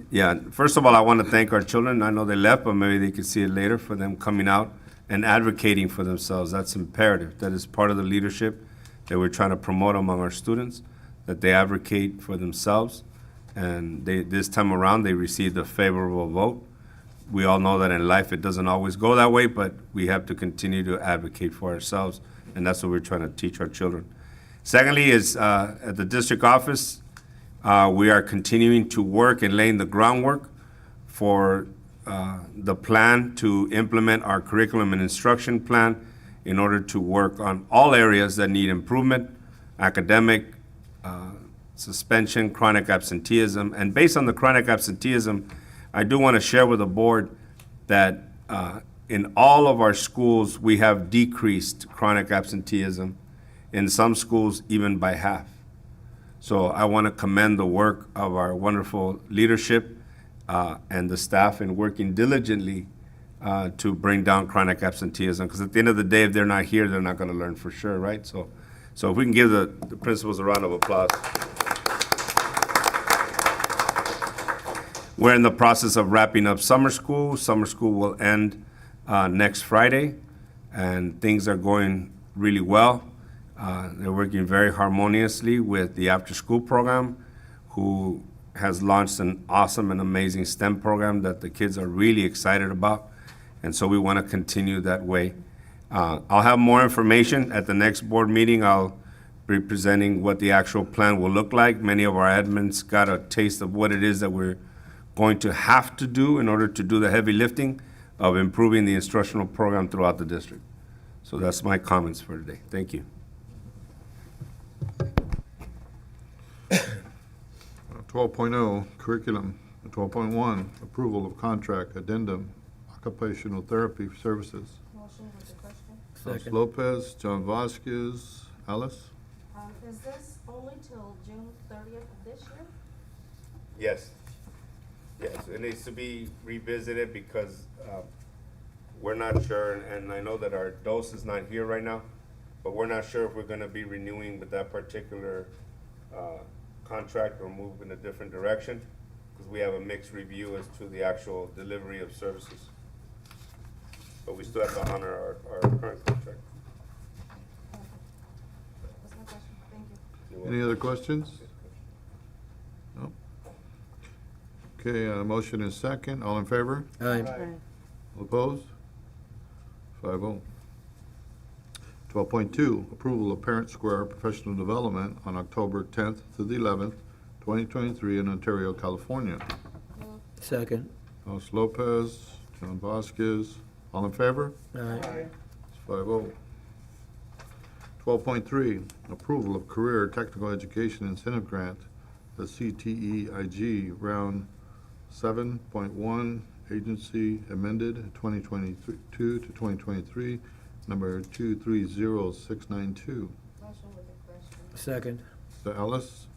Yeah, first of all, I want to thank our children. I know they left, but maybe they can see it later for them coming out and advocating for themselves. That's imperative. That is part of the leadership that we're trying to promote among our students, that they advocate for themselves. And this time around, they received a favorable vote. We all know that in life it doesn't always go that way, but we have to continue to advocate for ourselves, and that's what we're trying to teach our children. Secondly is at the district office, we are continuing to work and laying the groundwork for the plan to implement our curriculum and instruction plan in order to work on all areas that need improvement, academic, suspension, chronic absenteeism. And based on the chronic absenteeism, I do want to share with the board that in all of our schools, we have decreased chronic absenteeism, in some schools even by half. So I want to commend the work of our wonderful leadership and the staff in working diligently to bring down chronic absenteeism. Because at the end of the day, if they're not here, they're not going to learn for sure, right? So if we can give the principals a round of applause. We're in the process of wrapping up summer school. Summer school will end next Friday, and things are going really well. They're working very harmoniously with the after-school program, who has launched an awesome and amazing STEM program that the kids are really excited about, and so we want to continue that way. I'll have more information at the next board meeting. I'll be presenting what the actual plan will look like. Many of our admins got a taste of what it is that we're going to have to do in order to do the heavy lifting of improving the instructional program throughout the district. So that's my comments for today. Thank you. 12.0 curriculum. 12.1 approval of contract addendum occupational therapy services. Motion with the question. Ms. Lopez, John Vasquez, Alice. Is this only till June 30th of this year? Yes. Yes, it needs to be revisited because we're not sure, and I know that our dose is not here right now, but we're not sure if we're going to be renewing with that particular contract or move in a different direction, because we have a mixed review as to the actual delivery of services. But we still have to honor our current contract. That's my question. Thank you. Any other questions? No? Okay, motion is second. All in favor? Aye. All opposed? 5-0. 12.2, approval of Parent Square Professional Development on October 10th to the 11th, 2023 in Ontario, California. Second. Los Lopez, John Vasquez, all in favor? Aye. It's 5-0. 12.3, approval of Career Technical Education Incentive Grant, the CTEIG, round 7.1, agency amended 2022 to 2023, number 230692. Motion with the question. Second. Mr. Ellis?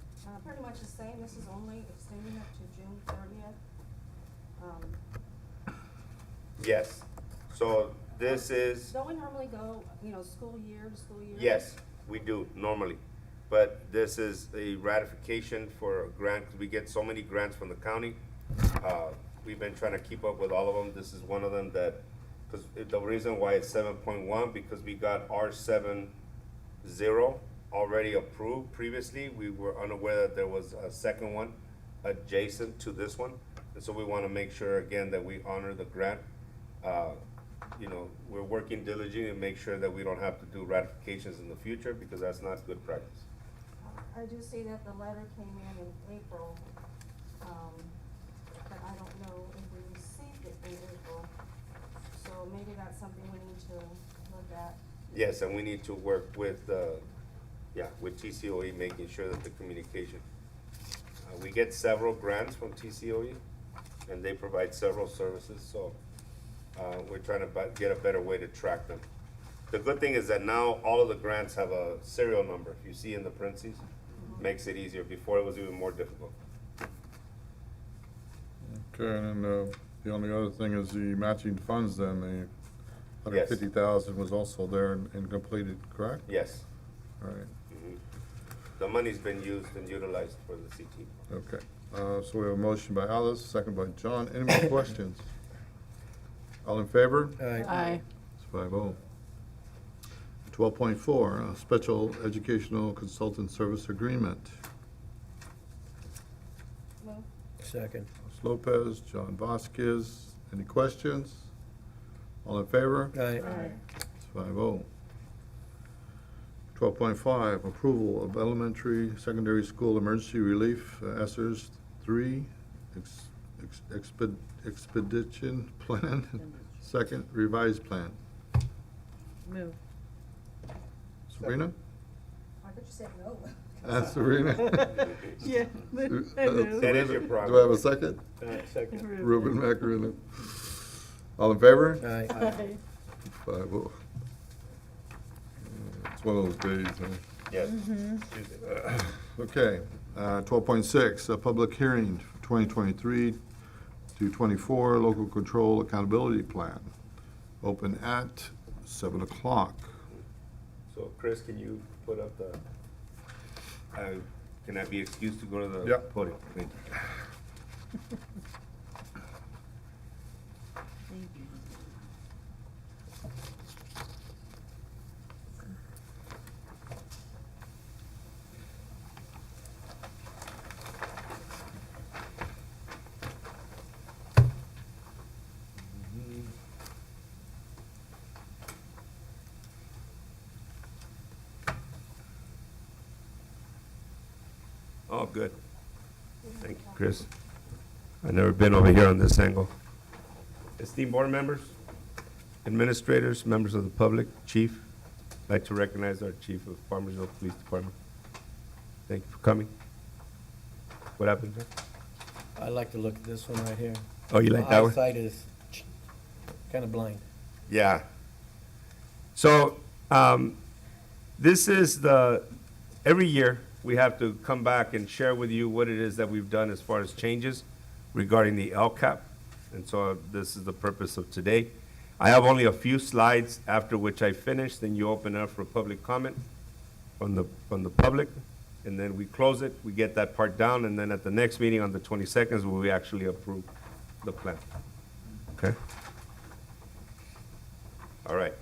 Pretty much the same. This is only extending it to June 30th. Yes. So this is, Don't we normally go, school year to school year? yes, we do normally. But this is a ratification for a grant, because we get so many grants from the county. We've been trying to keep up with all of them. This is one of them that, because the reason why it's 7.1, because we got R70 already approved previously. We were unaware that there was a second one adjacent to this one. And so we want to make sure, again, that we honor the grant. We're working diligently to make sure that we don't have to do ratifications in the future, because that's not good practice. I do see that the letter came in April, but I don't know if we received it in April. So maybe that's something we need to look at. Yes, and we need to work with TCOE, making sure that the communication. We get several grants from TCOE, and they provide several services, so we're trying to get a better way to track them. The good thing is that now all of the grants have a serial number. If you see in the parentheses, makes it easier. Before it was even more difficult. Okay, and the only other thing is the matching funds then, the Yes. 150,000 was also there and completed, correct? Yes. All right, The money's been used and utilized for the CT. okay. So we have a motion by Alice, second by John. Any more questions? All in favor? Aye. It's 5-0. 12.4, Special Educational Consultant Service Agreement. Move. Second. Ms. Lopez, John Vasquez. Any questions? All in favor? Aye. It's 5-0. 12.5, approval of elementary, secondary school emergency relief, ESSERS 3, expedition plan, second revised plan. Move. Sabrina? I thought you said no. Sabrina? Yeah. That is your problem. Do I have a second? Second. Ruben Macarena. All in favor? Aye. 5-0. It's one of those days, huh? Yes. Okay, 12.6, a public hearing for 2023 to 24, local control accountability plan. Open at 7 o'clock. So Chris, can you put up the, can I be excused to go to the Yeah. podium? Thank you. Oh, good. Thank you, Chris. I've never been over here on this angle. Esteemed board members, administrators, members of the public, chief, I'd like to recognize our chief of Farmersville Police Department. Thank you for coming. What happened, sir? I like to look at this one right here. Oh, you like My that one? eyesight is kind of blind. Yeah. So, this is every year, we have to come back and share with you what it is that we've done as far as changes regarding the LCAP. And so this is the purpose of today. I have only a few slides, after which I finish, then you open up for public comment from the public, and then we close it, we get that part down, and then at the next meeting on the 22nd, we actually approve the plan. Okay? All right.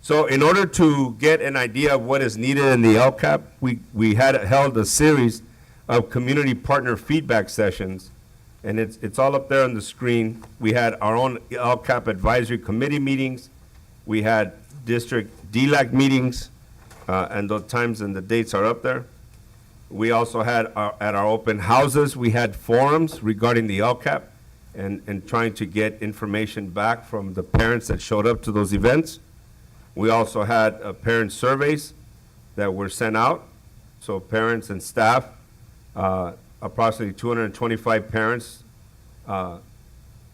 So in order to get an idea of what is needed in the LCAP, we had held a series of community partner feedback sessions, and it's all up there on the screen. We had our own LCAP advisory committee meetings. We had district DLAC meetings, and the times and the dates are up there. We also had, at our open houses, we had forums regarding the LCAP and trying to get information back from the parents that showed up to those events. We also had parent surveys that were sent out. So parents and staff, approximately 225 parents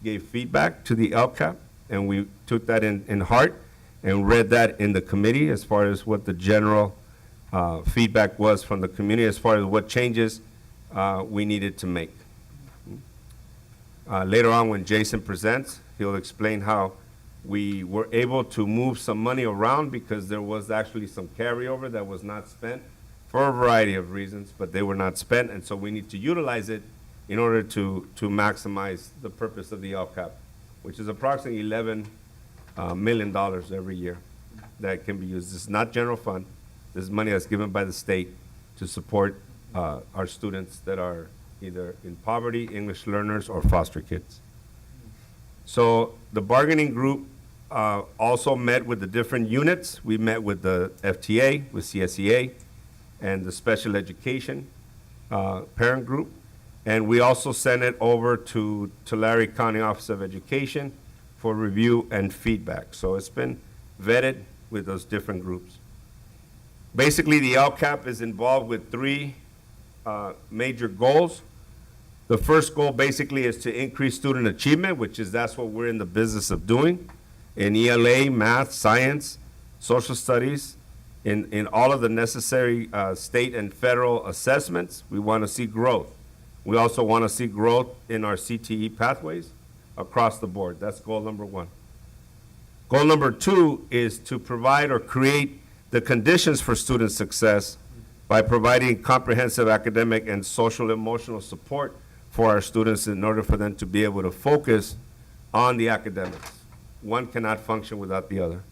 gave feedback to the LCAP, and we took that in heart and read that in the committee as far as what the general feedback was from the community as far as what changes we needed to make. Later on, when Jason presents, he'll explain how we were able to move some money around because there was actually some carryover that was not spent for a variety of reasons, but they were not spent, and so we need to utilize it in order to maximize the purpose of the LCAP, which is approximately $11 million every year that can be used. This is not general fund. This is money that's given by the state to support our students that are either in poverty, English learners, or foster kids. So the bargaining group also met with the different units. We met with the FTA, with CSEA, and the special education parent group. And we also sent it over to Tulare County Office of Education for review and feedback. So it's been vetted with those different groups. Basically, the LCAP is involved with three major goals. The first goal basically is to increase student achievement, that's what we're in the business of doing in ELA, math, science, social studies, in all of the necessary state and federal assessments. We want to see growth. We also want to see growth in our CTE pathways across the board. That's goal number one. Goal number two is to provide or create the conditions for student success by providing comprehensive academic and social emotional support for our students in order for them to be able to focus on the academics. One cannot function without the other.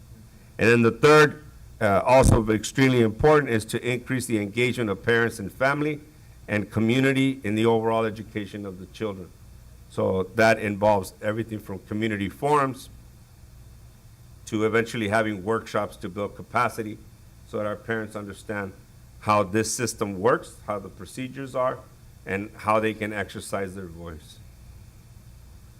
And then the third, also extremely important, is to increase the engagement of parents and family and community in the overall education of the children. So that involves everything from community forums to eventually having workshops to build capacity so that our parents understand how this system works, how the procedures are, and how they can exercise their voice.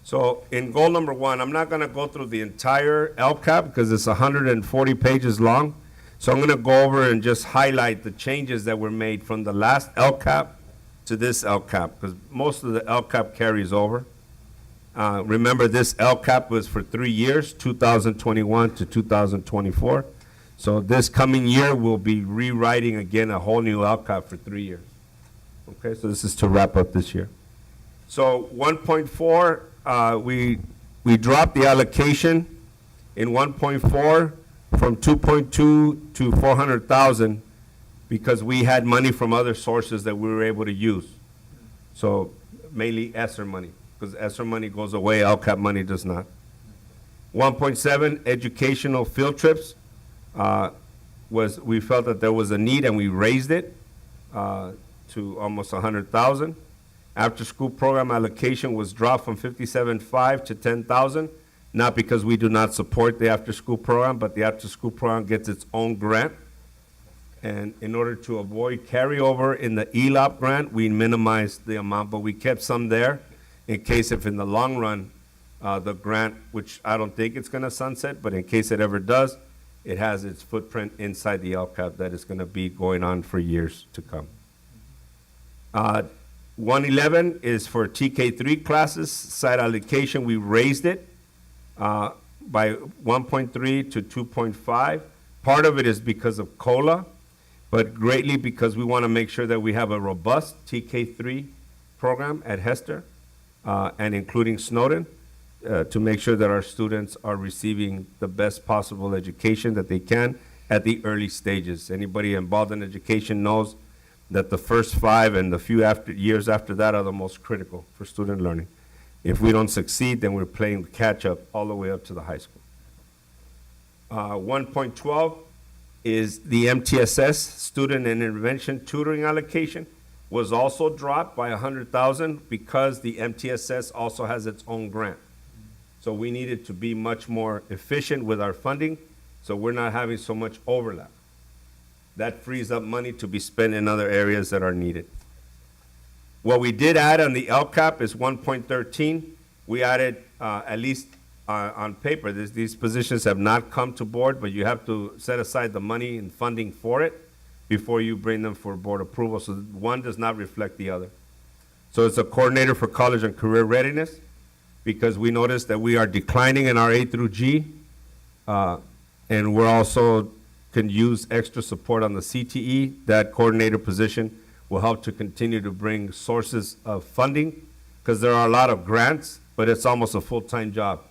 So in goal number 1, I'm not going to go through the entire LCAP because it's 140 pages long. So I'm going to go over and just highlight the changes that were made from the last LCAP to this LCAP, because most of the LCAP carries over. Remember, this LCAP was for 3 years, 2021 to 2024. So this coming year, we'll be rewriting again a whole new LCAP for 3 years. Okay, so this is to wrap up this year. So 1.4, we dropped the allocation in 1.4 from 2.2 to 400,000 because we had money from other sources that we were able to use. So mainly ESSER money, because ESSER money goes away, LCAP money does not. 1.7, educational field trips, we felt that there was a need and we raised it to almost 100,000. After-school program allocation was dropped from 57.5 to 10,000, not because we do not support the after-school program, but the after-school program gets its own grant. And in order to avoid carryover in the ELOP grant, we minimized the amount, but we kept some there in case if in the long run, the grant, which I don't think it's going to sunset, but in case it ever does, it has its footprint inside the LCAP that is going to be going on for years to come. 111 is for TK3 classes. Site allocation, we raised it by 1.3 to 2.5. Part of it is because of COLA, but greatly because we want to make sure that we have a robust TK3 program at Hester and including Snowden to make sure that our students are receiving the best possible education that they can at the early stages. Anybody involved in education knows that the first 5 and the few years after that are the most critical for student learning. If we don't succeed, then we're playing catch up all the way up to the high school. 1.12 is the MTSS, student and intervention tutoring allocation, was also dropped by 100,000 because the MTSS also has its own grant. So we needed to be much more efficient with our funding, so we're not having so much overlap. That frees up money to be spent in other areas that are needed. What we did add on the LCAP is 1.13. We added, at least on paper, these positions have not come to board, but you have to set aside the money and funding for it before you bring them for board approval. So one does not reflect the other. So it's a coordinator for college and career readiness, because we noticed that we are declining in our A through G, and we're also can use extra support on the CTE. That coordinator position will help to continue to bring sources of funding, because there are a lot of grants, but it's almost a full-time job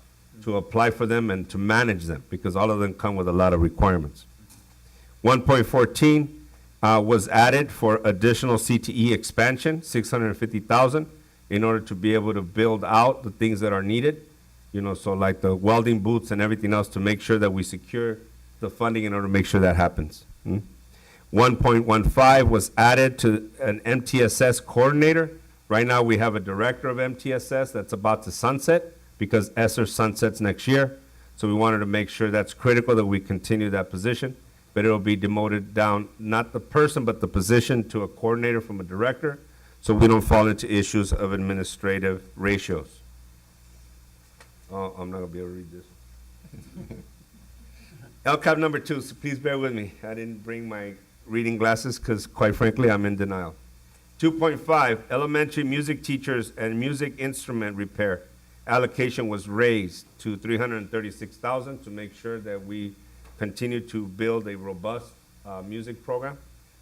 to apply for them and to manage them, because all of them come with a lot of requirements. 1.14 was added for additional CTE expansion, 650,000, in order to be able to build out the things that are needed, so like the welding booths and everything else, to make sure that we secure the funding in order to make sure that happens. 1.15 was added to an MTSS coordinator. Right now we have a director of MTSS that's about to sunset because ESSER sunsets next year. So we wanted to make sure that's critical that we continue that position, but it'll be demoted down, not the person, but the position, to a coordinator from a director, so we don't fall into issues of administrative ratios. Oh, I'm not gonna be able to read this. LCAP number 2, so please bear with me. I didn't bring my reading glasses because, quite frankly, I'm in denial. 2.5, elementary music teachers and music instrument repair. Allocation was raised to 336,000 to make sure that we continue to build a robust music program.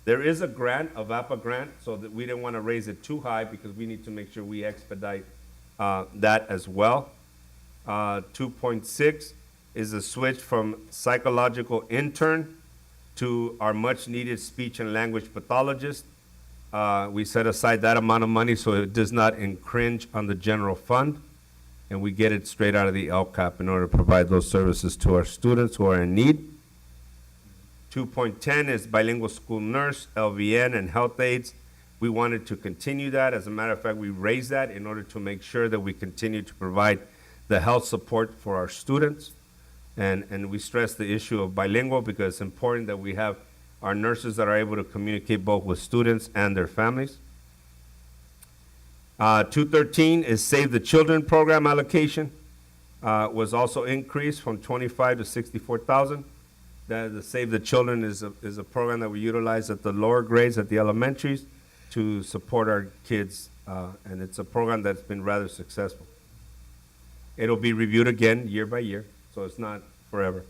There is a grant, a VAPA grant, so that we didn't want to raise it too high because we need to make sure we expedite that as well. 2.6 is a switch from psychological intern to our much needed speech and language pathologist. We set aside that amount of money so it does not infringe on the general fund, and we get it straight out of the LCAP in order to provide those services to our students who are in need. 2.10 is bilingual school nurse, LVN, and health aides. We wanted to continue that. As a matter of fact, we raised that in order to make sure that we continue to provide the health support for our students. And we stress the issue of bilingual because it's important that we have our nurses that are able to communicate both with students and their families. 213 is Save the Children program allocation. Was also increased from 25 to 64,000. The Save the Children is a program that we utilize at the lower grades at the elementaries to support our kids, and it's a program that's been rather successful. It'll be reviewed again year by year, so it's not forever.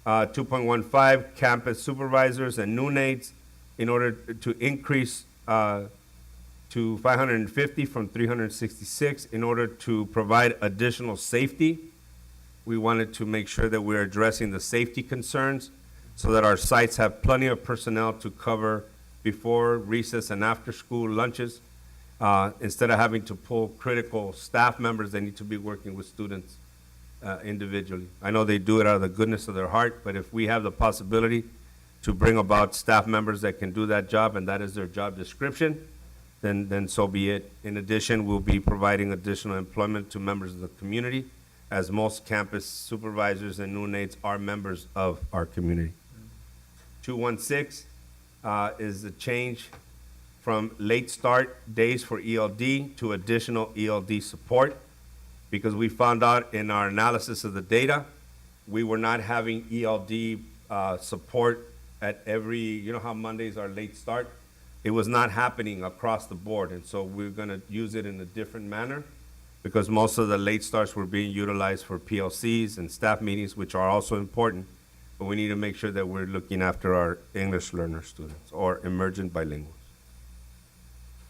2.15, campus supervisors and noon aides, in order to increase to 550 from 366 in order to provide additional safety. We wanted to make sure that we're addressing the safety concerns so that our sites have plenty of personnel to cover before recess and after school lunches. Instead of having to pull critical staff members, they need to be working with students individually. I know they do it out of the goodness of their heart, but if we have the possibility to bring about staff members that can do that job and that is their job description, then so be it. In addition, we'll be providing additional employment to members of the community, as most campus supervisors and noon aides are members of our community. 216 is the change from late start days for ELD to additional ELD support, because we found out in our analysis of the data, we were not having ELD support at every, you know how Mondays are late start? It was not happening across the board, and so we're gonna use it in a different manner, because most of the late starts were being utilized for PLCs and staff meetings, which are also important, but we need to make sure that we're looking after our English learner students or emergent bilinguals.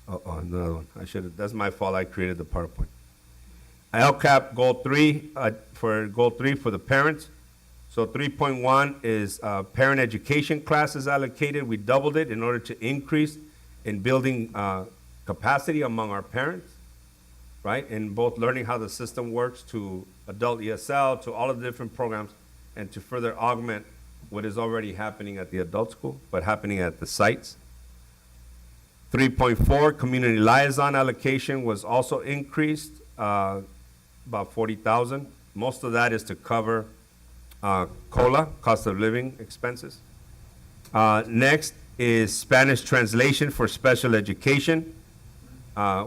Another one. That's my fault, I created the PowerPoint. LCAP Goal 3, Goal 3 for the parents. So 3.1 is parent education classes allocated. We doubled it in order to increase in building capacity among our parents, right? In both learning how the system works to adult ESL, to all of the different programs, and to further augment what is already happening at the adult school, but happening at the sites. 3.4, community liaison allocation was also increased, about 40,000. Most of that is to cover COLA, cost of living expenses. Next is Spanish translation for special education.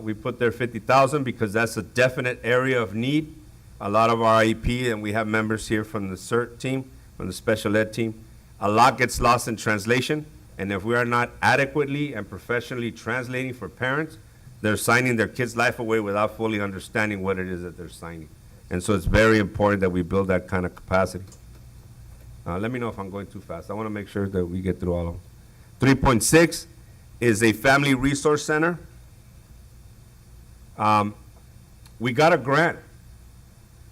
We put there 50,000 because that's a definite area of need. A lot of our IEP, and we have members here from the CERT team, from the special ed team, a lot gets lost in translation, and if we are not adequately and professionally translating for parents, they're signing their kid's life away without fully understanding what it is that they're signing. And so it's very important that we build that kind of capacity. Let me know if I'm going too fast. I want to make sure that we get through all of them. 3.6 is a family resource center. We got a grant.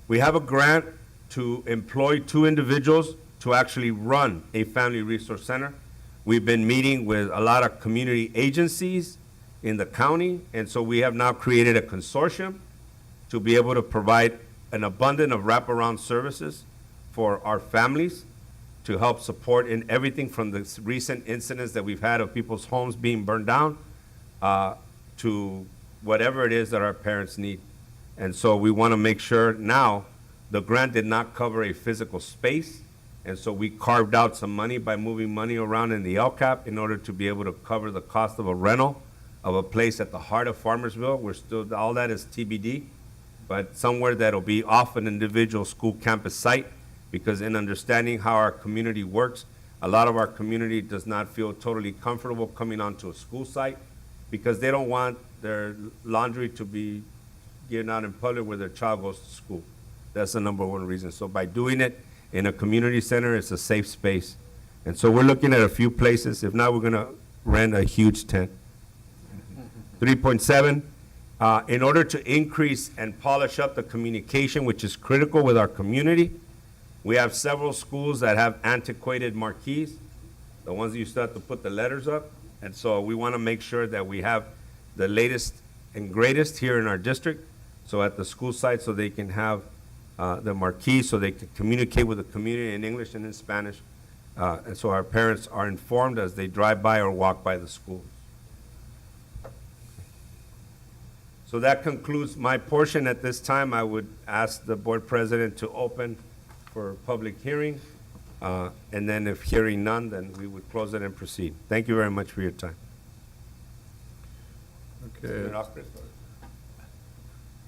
We have a grant to employ 2 individuals to actually run a family resource center. We've been meeting with a lot of community agencies in the county, and so we have now created a consortium to be able to provide an abundance of wraparound services for our families to help support in everything from the recent incidents that we've had of people's homes being burned down to whatever it is that our parents need. And so we want to make sure now, the grant did not cover a physical space, and so we carved out some money by moving money around in the LCAP in order to be able to cover the cost of a rental of a place at the heart of Farmersville. We're still, all that is TBD, but somewhere that'll be off an individual school campus site, because in understanding how our community works, a lot of our community does not feel totally comfortable coming onto a school site because they don't want their laundry to be given out in public where their child goes to school. That's the number one reason. So by doing it in a community center, it's a safe space. And so we're looking at a few places. If not, we're gonna rent a huge tent. 3.7, in order to increase and polish up the communication, which is critical with our community, we have several schools that have antiquated marquees, the ones that you still have to put the letters up. And so we want to make sure that we have the latest and greatest here in our district, so at the school site, so they can have the marquee, so they can communicate with the community in English and in Spanish. And so our parents are informed as they drive by or walk by the schools. So that concludes my portion. At this time, I would ask the board president to open for public hearing. And then if hearing none, then we would close it and proceed. Thank you very much for your time. Okay,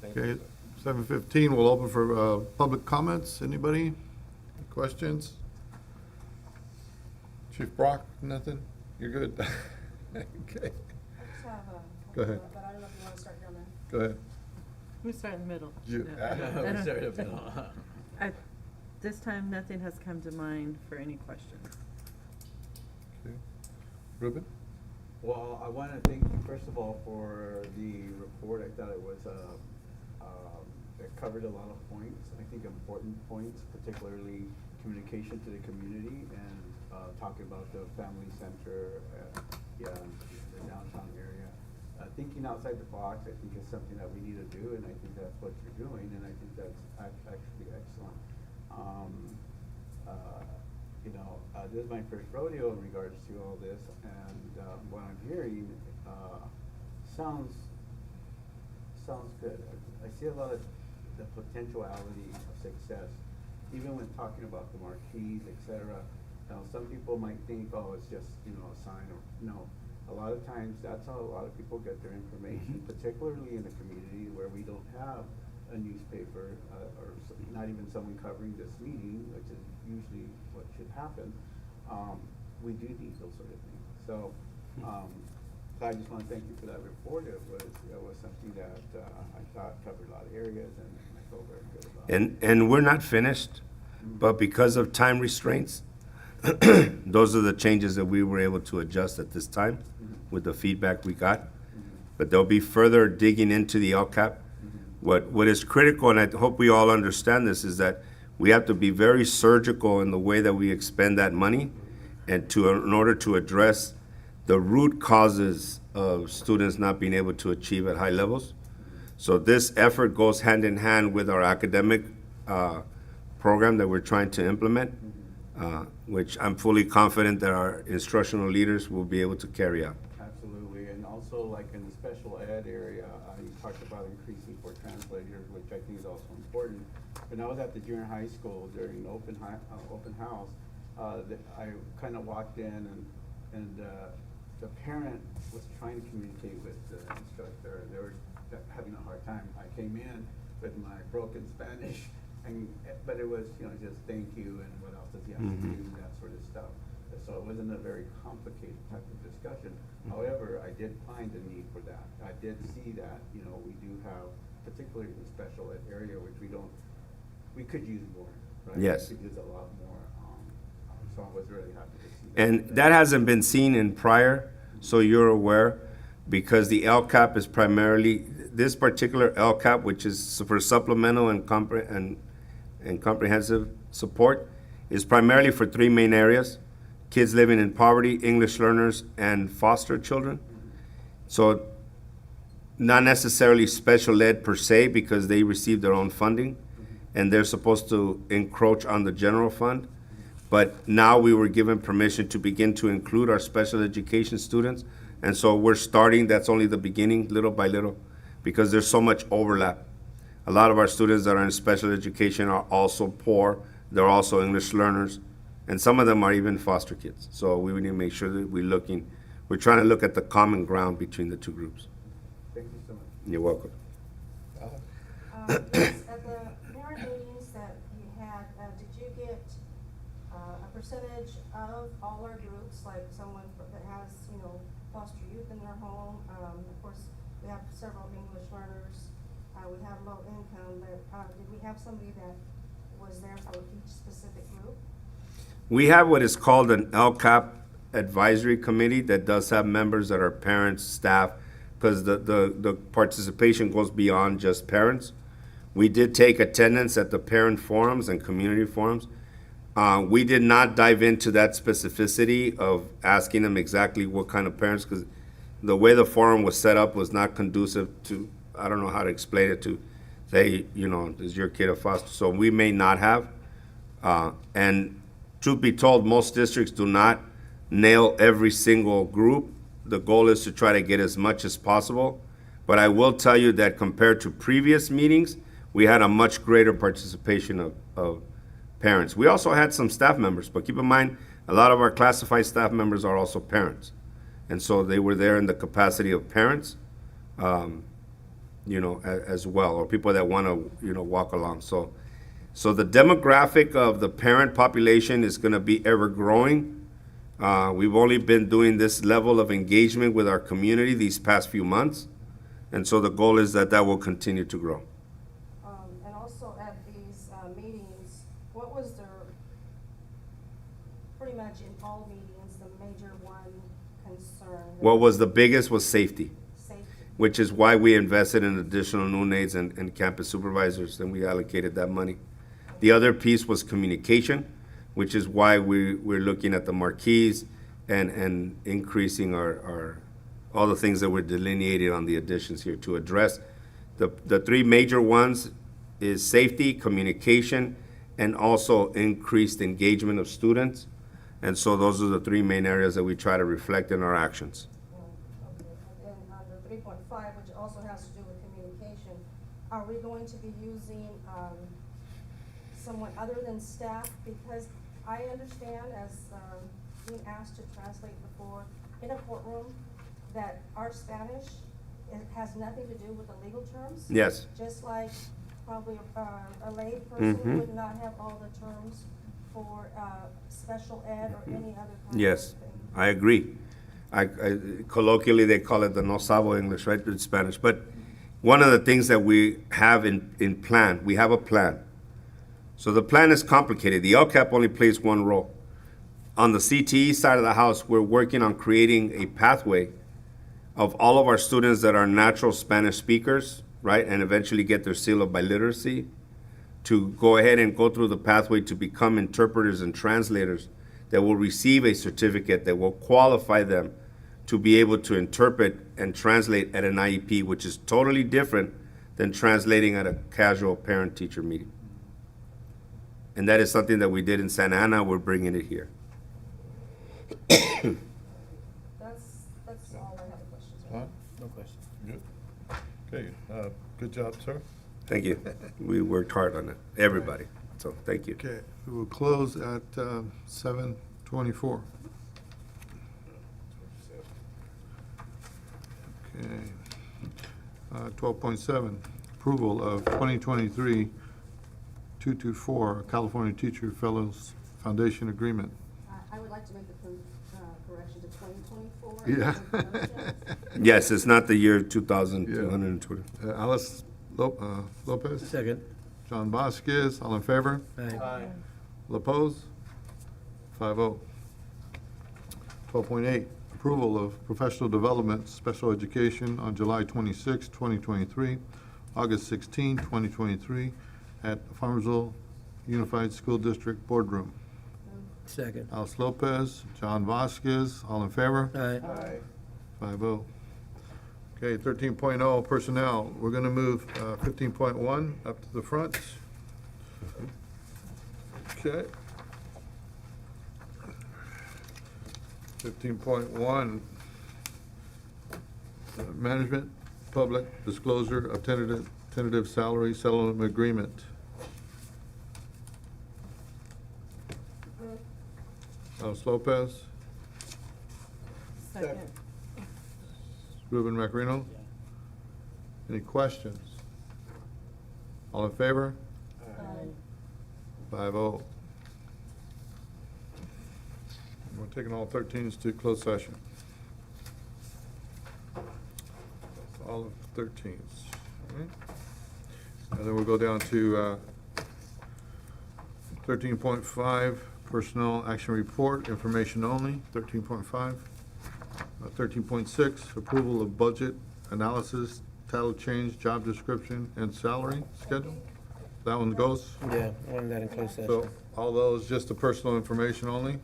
Thank you, okay, sir. 7:15, we'll open for public comments. Anybody? Questions? Chief Brock, nothing? You're good? Okay, I just have a. Go ahead. But I don't know if you want to start down there. go ahead. We start in the middle. You- No, I don't- We started up in- At this time, nothing has come to mind for any questions. Okay. Ruben? Well, I want to thank you, first of all, for the report. I thought it was, it covered a lot of points, I think important points, particularly communication to the community and talking about the family center, yeah, the downtown area. Thinking outside the box, I think is something that we need to do, and I think that's what you're doing, and I think that's actually excellent. You know, this is my first rodeo in regards to all this, and what I'm hearing sounds good. I see a lot of the potentiality of success, even when talking about the marquees, et cetera. Now, some people might think, oh, it's just, you know, a sign, or, no. A lot of times, that's how a lot of people get their information, particularly in a community where we don't have a newspaper, or not even someone covering this meeting, which is usually what should happen. We do need those sort of things. So, I just want to thank you for that report. It was something that I thought covered a lot of areas, and I feel very good about. And we're not finished, but because of time restraints, those are the changes that we were able to adjust at this time with the feedback we got. But there'll be further digging into the LCAP. What is critical, and I hope we all understand this, is that we have to be very surgical in the way that we expend that money, and in order to address the root causes of students not being able to achieve at high levels. So this effort goes hand in hand with our academic program that we're trying to implement, which I'm fully confident that our instructional leaders will be able to carry out. Absolutely, and also like in the special ed area, you talked about increasing for translators, which I think is also important. When I was at the junior high school during open house, I kind of walked in and the parent was trying to communicate with the instructor. They were having a hard time. I came in with my broken Spanish, but it was, you know, just thank you and what else does he have to do, that sort of stuff. So it wasn't a very complicated type of discussion. However, I did find a need for that. I did see that, you know, we do have, particularly in the special ed area, which we could use more, right? Yes. We could use a lot more. So I was really happy to see that. And that hasn't been seen in prior, so you're aware, because the LCAP is primarily, this particular LCAP, which is for supplemental and comprehensive support, is primarily for three main areas: kids living in poverty, English learners, and foster children. So not necessarily special ed per se, because they receive their own funding, and they're supposed to encroach on the general fund. But now we were given permission to begin to include our special education students. And so we're starting, that's only the beginning, little by little, because there's so much overlap. A lot of our students that are in special education are also poor. They're also English learners. And some of them are even foster kids. So we need to make sure that we're trying to look at the common ground between the two groups. Thank you so much. You're welcome. Yes, at the parent meetings that you had, did you get a percentage of all our groups, like someone that has, you know, foster youth in their home? Of course, we have several English learners. We have low income, but did we have somebody that was there for each specific group? We have what is called an LCAP advisory committee that does have members that are parents, staff, because the participation goes beyond just parents. We did take attendance at the parent forums and community forums. We did not dive into that specificity of asking them exactly what kind of parents, because the way the forum was set up was not conducive to, I don't know how to explain it, to say, is your kid a foster? So we may not have. And truth be told, most districts do not nail every single group. The goal is to try to get as much as possible. But I will tell you that compared to previous meetings, we had a much greater participation of parents. We also had some staff members, but keep in mind, a lot of our classified staff members are also parents. And so they were there in the capacity of parents, as well, or people that want to, walk along. So the demographic of the parent population is going to be ever growing. We've only been doing this level of engagement with our community these past few months. And so the goal is that will continue to grow. And also at these meetings, what was pretty much in all meetings, the major one concern? What was the biggest was safety, Safety. which is why we invested in additional neonates and campus supervisors, and we allocated that money. The other piece was communication, which is why we're looking at the marquees and increasing our all the things that were delineated on the additions here to address. The three major ones is safety, communication, and also increased engagement of students. And so those are the three main areas that we try to reflect in our actions. Okay, and then under 3.5, which also has to do with communication, are we going to be using someone other than staff? Because I understand, as being asked to translate before in a courtroom, that our Spanish, it has nothing to do with the legal terms. Yes. Just like probably a lay person Mhm. would not have all the terms for special ed or any other kind Yes, of thing. I agree. I colloquially, they call it the no sabo English, right, in Spanish. But one of the things that we have in plan, we have a plan. So the plan is complicated. The LCAP only plays one role. On the CTE side of the house, we're working on creating a pathway of all of our students that are natural Spanish speakers, right, and eventually get their seal of biliteracy, to go ahead and go through the pathway to become interpreters and translators that will receive a certificate that will qualify them to be able to interpret and translate at an IEP, which is totally different than translating at a casual parent-teacher meeting. And that is something that we did in Santa Ana. We're bringing it here. That's all I have questions All on. right, No question. good. Okay, good job, sir. Thank you. We worked hard on it, everybody. So thank you. Okay, we will close at 7:24. Okay. 12.7, approval of 2023-224 California Teacher Fellows Foundation Agreement. I would like to make the correction to 2024. Yeah. Yes, it's not the year 2220. Alice Lopez, Second. John Vasquez, all in favor? Aye. All opposed? 5-0. 12.8, approval of professional development, special education on July 26, 2023, August 16, 2023, at Farmersville Unified School District Boardroom. Second. Alice Lopez, John Vasquez, all in favor? Aye. 5-0. Okay, 13.0, personnel. We're going to move 15.1 up to the front. Okay. 15.1, management, public disclosure of tentative salary settlement agreement. Alice Lopez, Second. Ruben Recreano. Any questions? All in favor? Aye. 5-0. We're taking all 13s to closed session. That's all of 13s. All right. And then we'll go down to 13.5, personnel action report, information only, 13.5. 13.6, approval of budget analysis, title change, job description, and salary schedule. That one goes? Yeah, I wanted that in closed So session. all those, just the personal information only,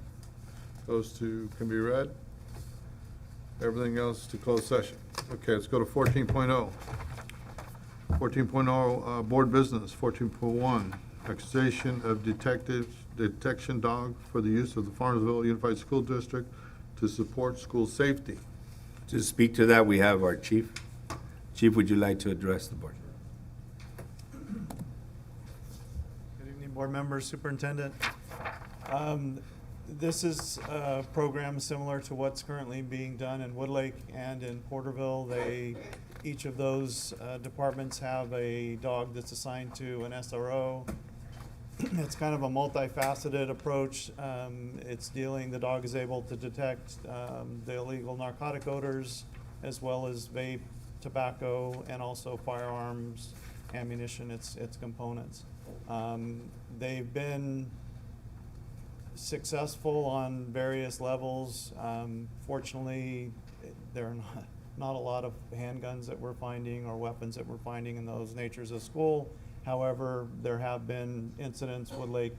those two can be read. Everything else to closed session. Okay, let's go to 14.0. 14.0, board business. 14.1, accusation of detection dog for the use of the Farmersville Unified School District to support school safety. To speak to that, we have our chief. Chief, would you like to address the board? Good evening, board members, superintendent. This is a program similar to what's currently being done in Woodlake and in Porterville. Each of those departments have a dog that's assigned to an SRO. It's kind of a multifaceted approach. The dog is able to detect the illegal narcotic odors as well as vape, tobacco, and also firearms, ammunition, its components. They've been successful on various levels. Fortunately, there are not a lot of handguns that we're finding or weapons that we're finding in those natures of school. However, there have been incidents. Woodlake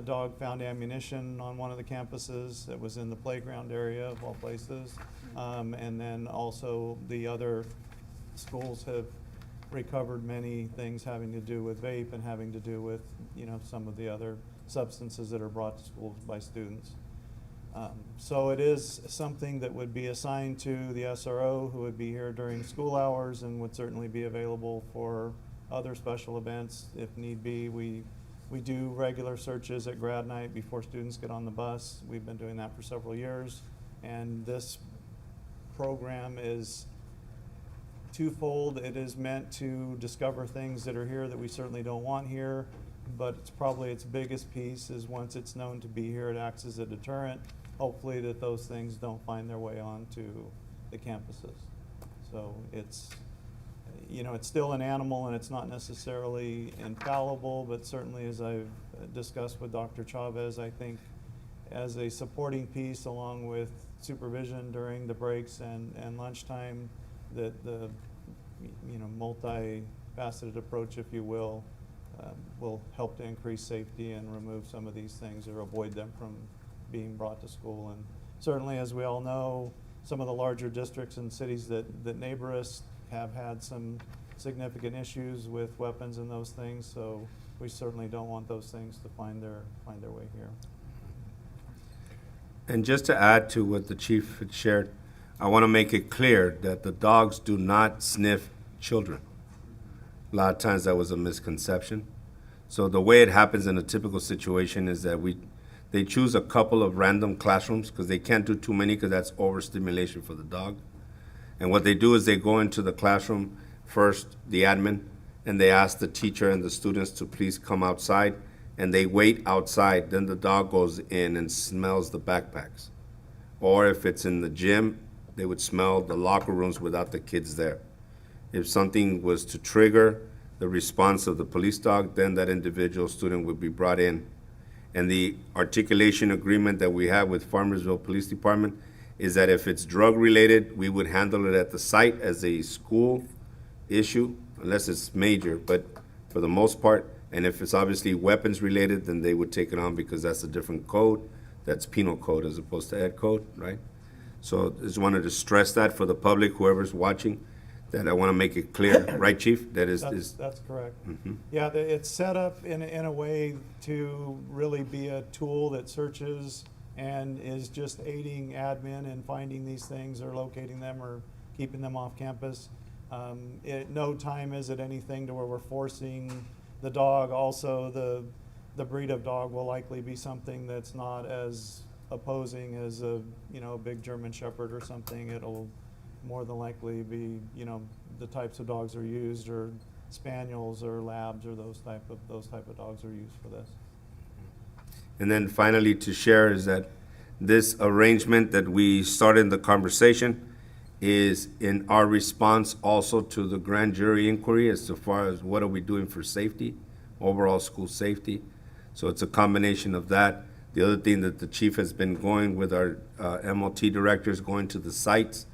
dog found ammunition on one of the campuses that was in the playground area of all places. And then also the other schools have recovered many things having to do with vape and having to do with, some of the other substances that are brought to schools by students. So it is something that would be assigned to the SRO, who would be here during school hours and would certainly be available for other special events if need be. We do regular searches at grad night before students get on the bus. We've been doing that for several years. And this program is twofold. It is meant to discover things that are here that we certainly don't want here, but it's probably its biggest piece is once it's known to be here, it acts as a deterrent. Hopefully that those things don't find their way onto the campuses. So it's still an animal and it's not necessarily infallible, but certainly as I've discussed with Dr. Chavez, I think as a supporting piece along with supervision during the breaks and lunchtime, that the multifaceted approach, if you will help to increase safety and remove some of these things or avoid them from being brought to school. And certainly, as we all know, some of the larger districts and cities that neighbor us have had some significant issues with weapons and those things, so we certainly don't want those things to find their way here. And just to add to what the chief had shared, I want to make it clear that the dogs do not sniff children. A lot of times that was a misconception. So the way it happens in a typical situation is that they choose a couple of random classrooms because they can't do too many because that's overstimulation for the dog. And what they do is they go into the classroom first, the admin, and they ask the teacher and the students to please come outside, and they wait outside. Then the dog goes in and smells the backpacks. Or if it's in the gym, they would smell the locker rooms without the kids there. If something was to trigger the response of the police dog, then that individual student would be brought in. And the articulation agreement that we have with Farmersville Police Department is that if it's drug-related, we would handle it at the site as a school issue, unless it's major, but for the most part. And if it's obviously weapons-related, then they would take it on because that's a different code. That's penal code as opposed to ed code, right? So just wanted to stress that for the public, whoever's watching, that I want to make it clear, right, Chief? That's correct. Mhm. Yeah, it's set up in a way to really be a tool that searches and is just aiding admin in finding these things or locating them or keeping them off campus. At no time is it anything to where we're forcing the dog. Also, the breed of dog will likely be something that's not as opposing as a big German Shepherd or something. It'll more than likely be the types of dogs are used, or spaniels or labs, or those type of dogs are used for this. And then finally to share is that this arrangement that we started in the conversation is in our response also to the grand jury inquiry as far as what are we doing for safety, overall school safety. So it's a combination of that. The other thing that the chief has been going with our MOT directors, going to the sites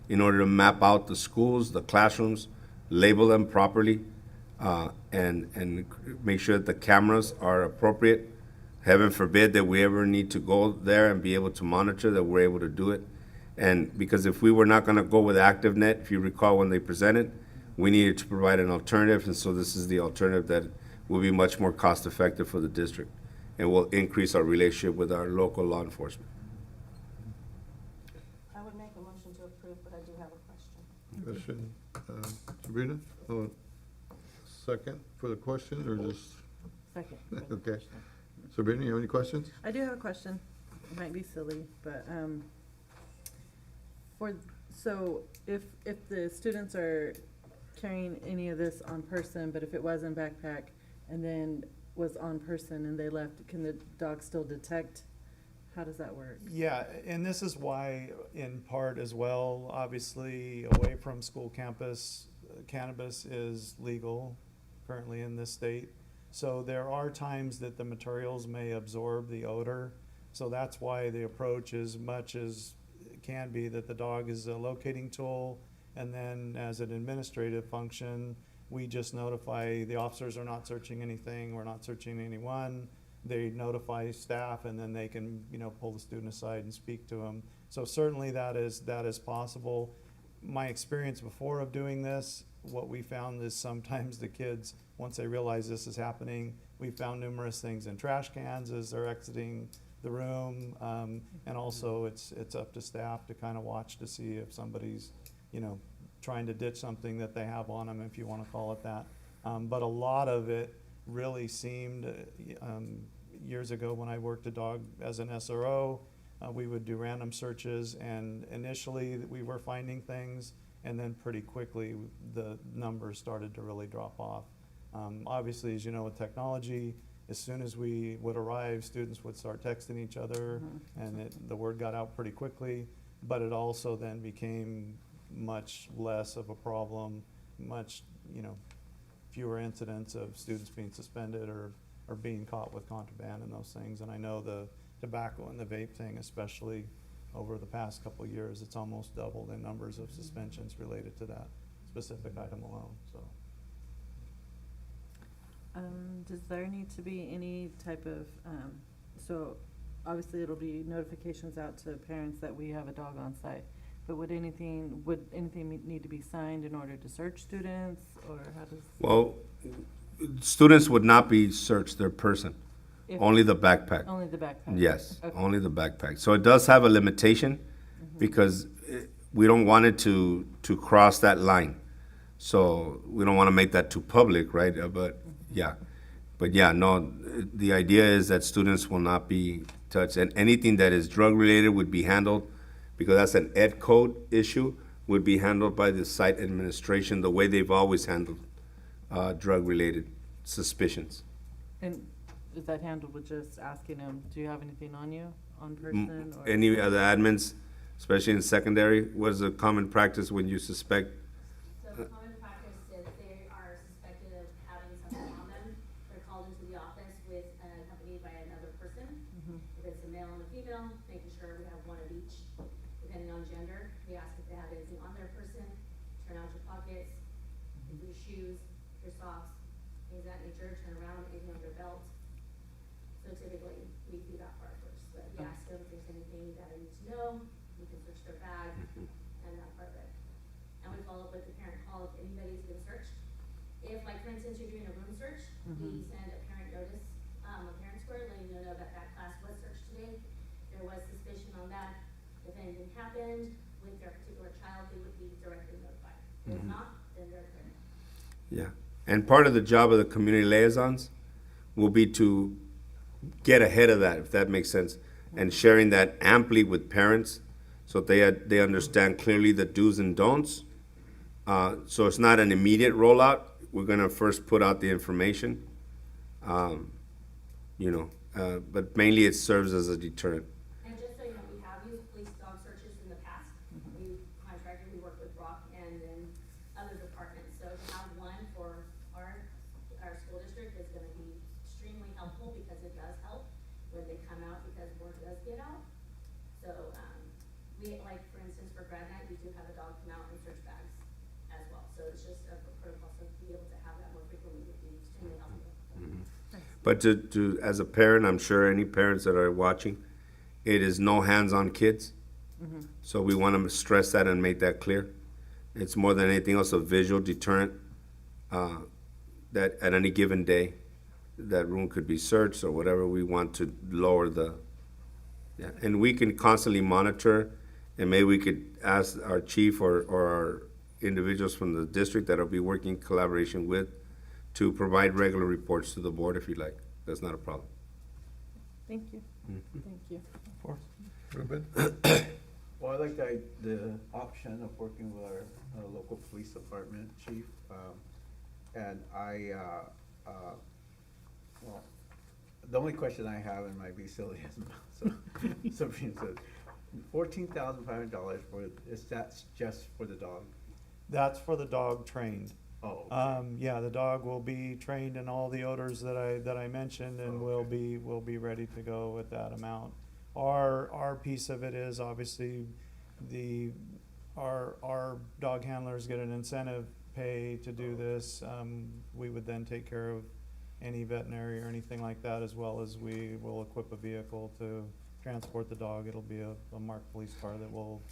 in order to map out the schools, the classrooms, label them properly, and make sure that the cameras are appropriate. Heaven forbid that we ever need to go there and be able to monitor, that we're able to do it. And because if we were not going to go with ActiveNet, if you recall when they presented, we needed to provide an alternative, and so this is the alternative that will be much more cost effective for the district and will increase our relationship with our local law enforcement. I would make a motion to approve, but I do have a question. Question, Sabrina? Oh, second for the question, or just, Second. for the Okay. question. Sabrina, you have any questions? I do have a question. It might be silly, but, so if the students are carrying any of this on person, but if it was in backpack and then was on person and they left, can the dog still detect? How does that work? Yeah, and this is why, in part as well, obviously, away from school campus, cannabis is legal currently in this state. So there are times that the materials may absorb the odor. So that's why the approach, as much as it can be, that the dog is a locating tool, and then as an administrative function, we just notify the officers are not searching anything, we're not searching anyone. They notify staff, and then they can, pull the student aside and speak to them. So certainly that is possible. My experience before of doing this, what we found is sometimes the kids, once they realize this is happening, we found numerous things in trash cans as they're exiting the room. And also it's up to staff to kind of watch to see if somebody's, trying to ditch something that they have on them, if you want to call it that. But a lot of it really seemed, years ago when I worked a dog as an SRO, we would do random searches, and initially we were finding things, and then pretty quickly the numbers started to really drop off. Obviously, as you know, with technology, as soon as we would arrive, students would start texting each other, and the word got out pretty quickly, but it also then became much less of a problem, much, fewer incidents of students being suspended or being caught with contraband and those things. And I know the tobacco and the vape thing, especially over the past couple of years, it's almost doubled in numbers of suspensions related to that specific item alone, so. Does there need to be any type of, so obviously it'll be notifications out to parents that we have a dog on site, but would anything need to be signed in order to search students, or how does? Well, students would not be searched their person, If- only the backpack. Only the backpack? Yes, Okay. only the backpack. So it does have a limitation because we don't want it to cross that line. So we don't want to make that too public, right? But yeah, no, the idea is that students will not be touched, and anything that is drug related would be handled, because that's an ed code issue, would be handled by the site administration the way they've always handled drug related suspicions. And is that handled with just asking them, do you have anything on you, on person? Or Any other admins, especially in secondary, what is a common practice when you suspect? So the common practice is they are suspected of having something on them, they're called into the office with, accompanied by another person. If it's a male and a female, making sure we have one of each, depending on gender. We ask if they have anything on their person, turn out your pockets, your shoes, your socks, things of that nature, turn around, anything on their belt. So typically, we do that part first, but we ask them if there's anything that I need to know, we can search their bag, and that part of it. And we follow up with the parent call if anybody's been searched. If, like, for instance, you're doing a room search, we send a parent notice, a parent square, letting you know that that class was searched today. There was suspicion on that. If anything happened with their particular child, they would be directly notified. If not, then they're clear. Yeah, and part of the job of the community liaisons will be to get ahead of that, if that makes sense, and sharing that amply with parents so they understand clearly the do's and don'ts. So it's not an immediate rollout. We're gonna first put out the information, but mainly it serves as a deterrent. And just so you know, we have used police dog searches in the past. We contracted, we work with Rock and then other departments. So to have one for our school district is gonna be extremely helpful because it does help when they come out, because word does get out. So, we, like, for instance, for grad night, we do have a dog come out and search bags as well. So it's just a protocol, so to be able to have that more frequently believe would be extremely helpful. But as a parent, I'm sure any parents that are watching, it is no hands-on kids. So we want to stress that and make that clear. It's more than anything else a visual deterrent, that at any given day, that room could be searched or whatever. We want to lower yeah. And we can constantly monitor, and maybe we could ask our chief or our individuals from the district that'll be working in collaboration with to provide regular reports to the board if you like. That's not a problem. Thank you. Thank you. Of course. Ruben? Well, I like the option of working with our local police department chief. And well, the only question I have, and might be silly as something says, $14,500 is that just for the dog? That's for the dog trained. Oh, okay. Yeah, the dog will be trained in all the odors that I mentioned, and will be ready to go with that amount. Our piece of it is obviously our dog handlers get an incentive pay to do this. We would then take care of any veterinary or anything like that, as well as we will equip a vehicle to transport the dog. It'll be a marked police car that will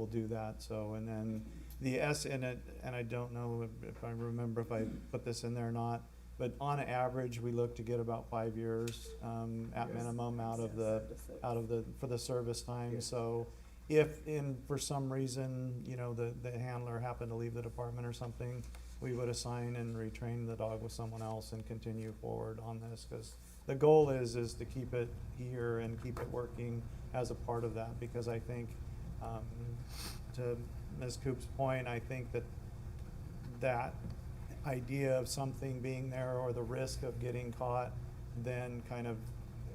do that. So, and then the S in it, and I don't know if I remember if I put this in there or not, but on average, we look to get about 5 years, at Yes. minimum for the service time. Yes. So if for some reason, the handler happened to leave the department or something, we would assign and retrain the dog with someone else and continue forward on this, because the goal is to keep it here and keep it working as a part of that, because I think, to Ms. Coop's point, I think that idea of something being there or the risk of getting caught then kind of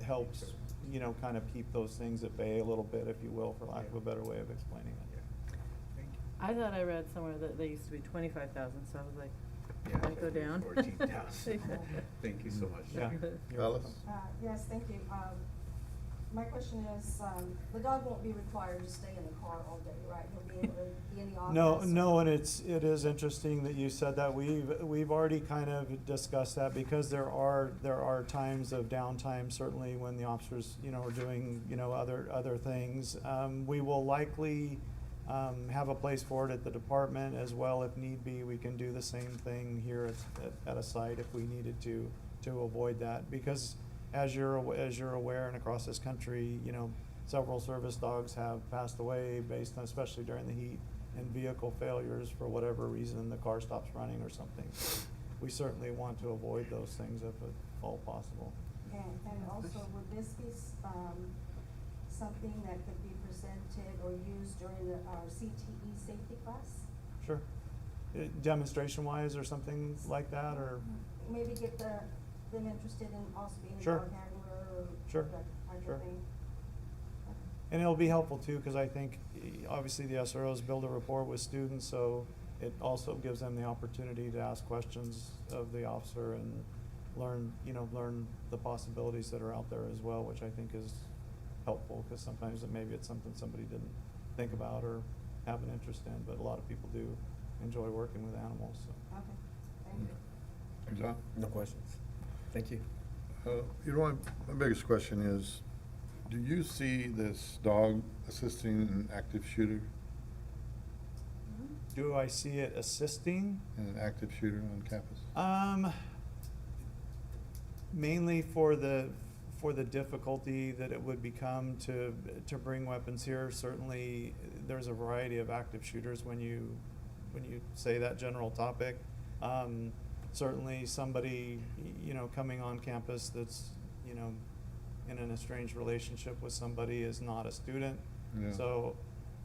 helps, kind of keep those things at bay a little bit, if you will, for lack of a better way of explaining it. Thank you. I thought I read somewhere that they used to be 25,000, so I was like, Yeah, might go down. 14,000. Thank you so much. Yeah. You're Alice? welcome. Yes, thank you. My question is, the dog won't be required to stay in the car all day, right? He'll be able to be in the office? No, and it is interesting that you said that. We've already kind of discussed that, because there are times of downtime, certainly when the officers, are doing, other things. We will likely have a place for it at the department as well. If need be, we can do the same thing here at a site if we needed to avoid that, because as you're aware, and across this country, several service dogs have passed away based on, especially during the heat, and vehicle failures for whatever reason, the car stops running or something. We certainly want to avoid those things if at all possible. And also, would this be, something that could be presented or used during our CTE safety class? Sure. Demonstration-wise or something like that, or? Maybe get them interested in also being a Sure. dog handler or Sure. that type Sure. of thing. And it'll be helpful too, because I think obviously the SROs build a rapport with students, so it also gives them the opportunity to ask questions of the officer and learn the possibilities that are out there as well, which I think is helpful, because sometimes maybe it's something somebody didn't think about or have an interest in, but a lot of people do enjoy working with animals, so. Okay, thank you. John? No questions. Thank you. My biggest question is, do you see this dog assisting an active shooter, Do I see it assisting? an active shooter on campus? Mainly for the difficulty that it would become to bring weapons here. Certainly, there's a variety of active shooters when you say that general topic. Certainly, somebody coming on campus that's in an estranged relationship with somebody is not a student. Yeah. So,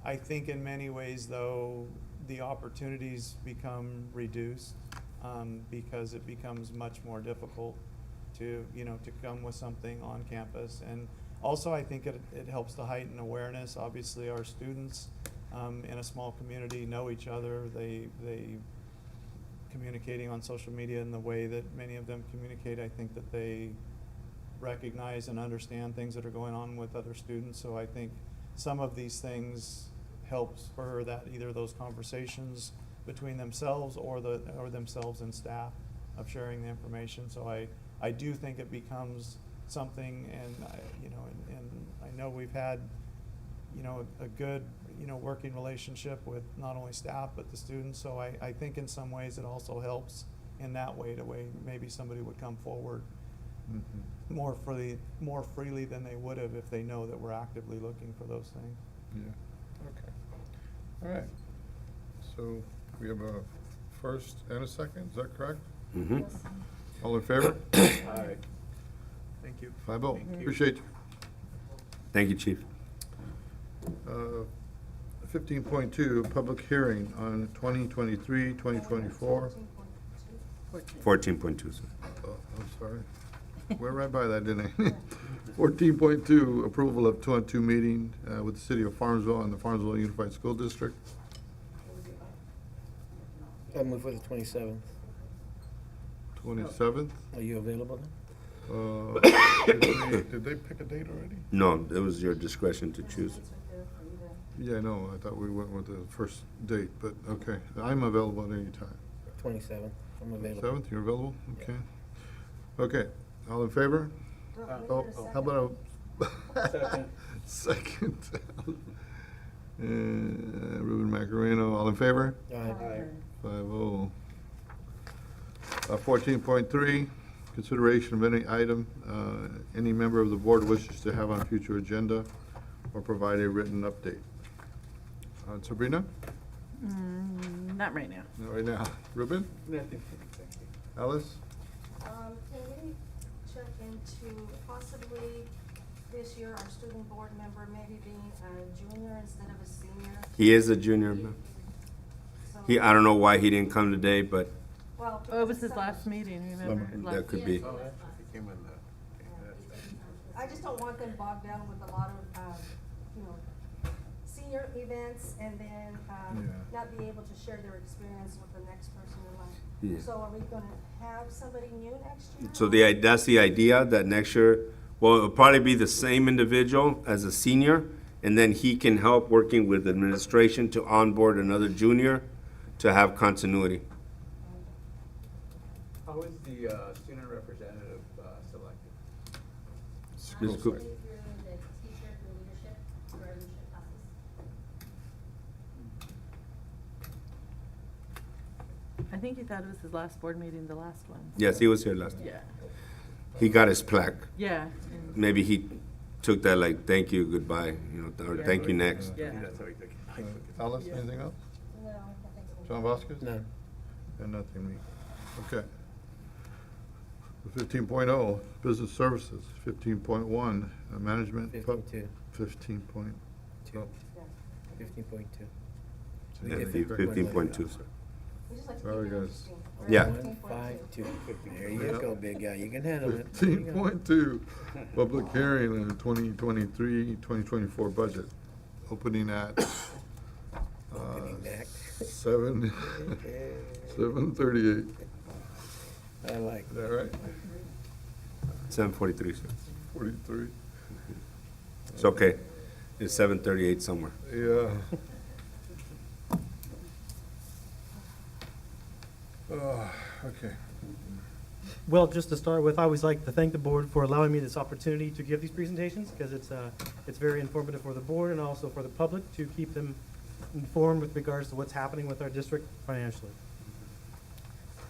I think in many ways, though, the opportunities become reduced, because it becomes much more difficult to come with something on campus. And also, I think it helps to heighten awareness. Obviously, our students in a small community know each other. They communicating on social media in the way that many of them communicate, I think that they recognize and understand things that are going on with other students. So I think some of these things help spur that, either those conversations between themselves or themselves and staff. of sharing the information. So I do think it becomes something, and and I know we've had, a good, working relationship with not only staff, but the students. So I think in some ways it also helps in that way, maybe somebody would come forward Mhm. more freely than they would have if they know that we're actively looking for those things. Yeah, okay. All right. So we have a first and a second, is that correct? Mhm. All in favor? Aye. Thank you. 5-0. Thank you. Appreciate you. Thank you, Chief. 15.2, public hearing on 2023-2024. 14.2, sir. Oh, I'm sorry. We're right by that, didn't I? 14.2, approval of 2-on-2 meeting with the city of Farmsville and the Farmsville Unified School District. I'll move for the 27th. 27th. Are you available then? Did they pick a date already? No, it was your discretion to choose. Yeah, I know. I thought we went with the first date, but okay. I'm available at any time. 27th, I'm available. 7th, you're available? Okay. Okay, all in favor? Oh, how about a Second. second? Ruben Macareno, all in favor? Aye. 5-0. 14.3, consideration of any item any member of the board wishes to have on future agenda or provide a written update. Sabrina? Not right now. Not right now. Ruben? Nothing. Thank you. Alice? Can we check into possibly this year, our student board member maybe being a junior instead of a senior? He is a junior. So- I don't know why he didn't come today, but Well, Oh, it was his some- last meeting, remember? that Last- could be. Oh, that's if he came in the. I just don't want them bogged down with a lot of, senior events and then, not be able to share their experience with the next person in line. Yeah. So are we gonna have somebody new next year? So that's the idea, that next year, well, it'll probably be the same individual as a senior, and then he can help working with administration to onboard another junior to have continuity. How is the student representative selected? Ms. Cook. Through the teacher, through leadership, through our leadership classes. I think he thought it was his last board meeting, the last one. Yes, he was here last time. Yeah, He got his plaque. yeah. and- Maybe he took that like, thank you, goodbye, or Yeah. thank you next. Yeah. That's how he took it. Alice, anything else? No, I think so. John Vasquez? None. And nothing, me. Okay. 15.0, business services. 15.1, management. 15.2. 15.2. Two. 15.2. Yeah, Okay, 15.2, sir. We just like to Very keep it good. interesting. We're at Yeah. 15.2. 152. There you go, big guy. You can handle it. There you go. 15.2, public hearing on 2023-2024 budget. Opening at Opening act. 7:38. I like Is that right? 7:43, sir. 43. It's okay. It's 7:38 somewhere. Yeah. Okay. Well, just to start with, I always like to thank the board for allowing me this opportunity to give these presentations, because it's very informative for the board and also for the public to keep them informed with regards to what's happening with our district financially.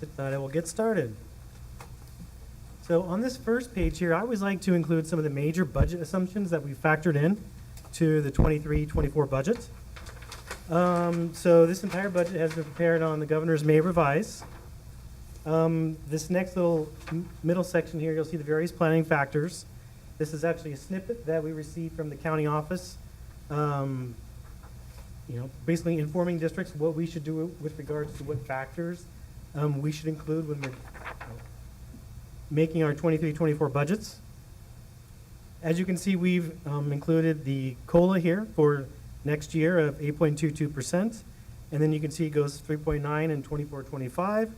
With that, I will get started. So on this first page here, I always like to include some of the major budget assumptions that we factored in to the 23-24 budget. So this entire budget has been prepared on the governor's May revise. This next little middle section here, you'll see the various planning factors. This is actually a snippet that we received from the county office. Basically informing districts what we should do with regards to what factors we should include when we're making our 23-24 budgets. As you can see, we've included the COLA here for next year of 8.22%. And then you can see it goes 3.9 in 24-25.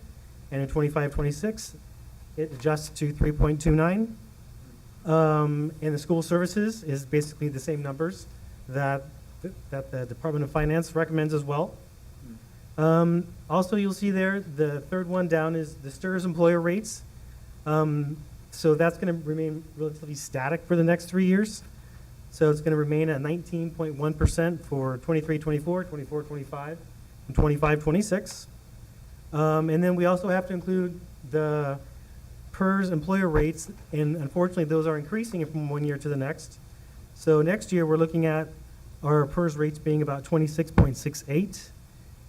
And in 25-26, it adjusts to 3.29. And the school services is basically the same numbers that the Department of Finance recommends as well. Also, you'll see there, the third one down is the STRS employer rates. So that's going to remain relatively static for the next 3 years. So it's going to remain at 19.1% for 23-24, 24-25, and 25-26. And then we also have to include the PERS employer rates, and unfortunately, those are increasing from 1 year to the next. So next year, we're looking at our PERS rates being about 26.68,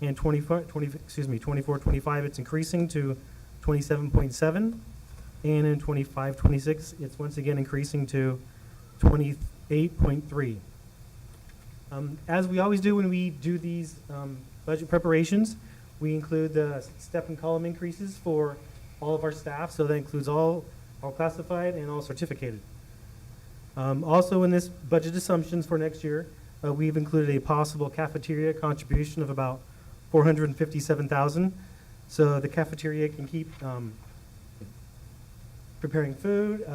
and 24-25, it's increasing to 27.7, and in 25-26, it's once again increasing to 28.3. As we always do when we do these budget preparations, we include the step and column increases for all of our staff, so that includes all classified and all certificated. Also in this budget assumptions for next year, we've included a possible cafeteria contribution of about $457,000. So the cafeteria can keep preparing food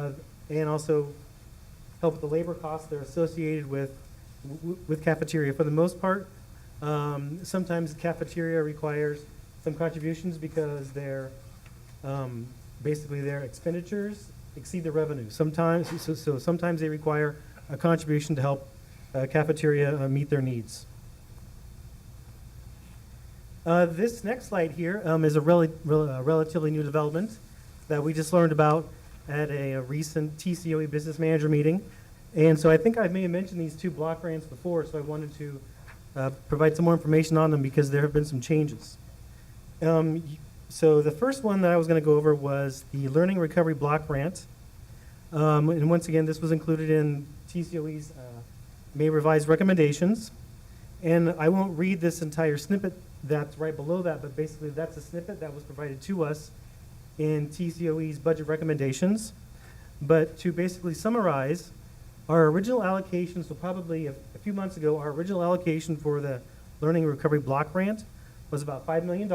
and also help with the labor costs that are associated with cafeteria. For the most part, sometimes the cafeteria requires some contributions because they're basically their expenditures exceed the revenue. Sometimes, so sometimes they require a contribution to help cafeteria meet their needs. This next slide here is a relatively new development that we just learned about at a recent TCOE business manager meeting. And so I think I may have mentioned these two block grants before, so I wanted to provide some more information on them because there have been some changes. So the first one that I was going to go over was the Learning Recovery Block Grant. And once again, this was included in TCOE's May revised recommendations. And I won't read this entire snippet that's right below that, but basically that's a snippet that was provided to us in TCOE's budget recommendations. But to basically summarize, our original allocation, so probably a few months ago, our original allocation for the Learning Recovery Block Grant was about $5 million.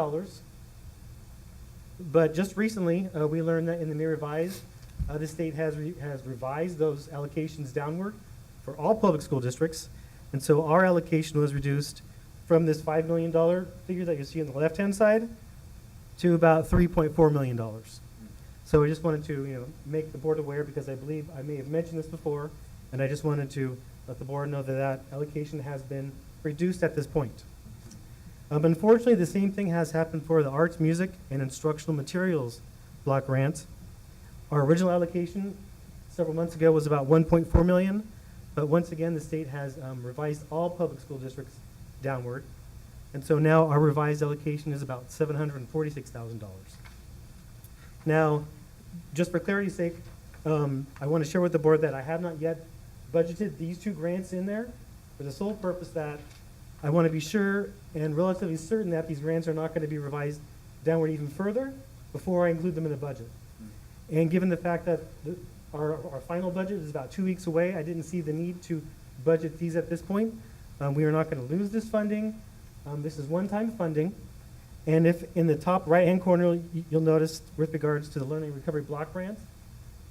But just recently, we learned that in the May revised, the state has revised those allocations downward for all public school districts. And so our allocation was reduced from this $5 million figure that you see on the left-hand side to about $3.4 million. So I just wanted to make the board aware because I believe I may have mentioned this before, and I just wanted to let the board know that that allocation has been reduced at this point. Unfortunately, the same thing has happened for the arts, music, and instructional materials block grant. Our original allocation several months ago was about $1.4 million, but once again, the state has revised all public school districts downward. And so now our revised allocation is about $746,000. Now, just for clarity's sake, I want to share with the board that I have not yet budgeted these two grants in there for the sole purpose that I want to be sure and relatively certain that these grants are not going to be revised downward even further before I include them in the budget. And given the fact that our final budget is about 2 weeks away, I didn't see the need to budget these at this point. We are not going to lose this funding. This is one-time funding. And if in the top right-hand corner, you'll notice with regards to the Learning Recovery Block Grant,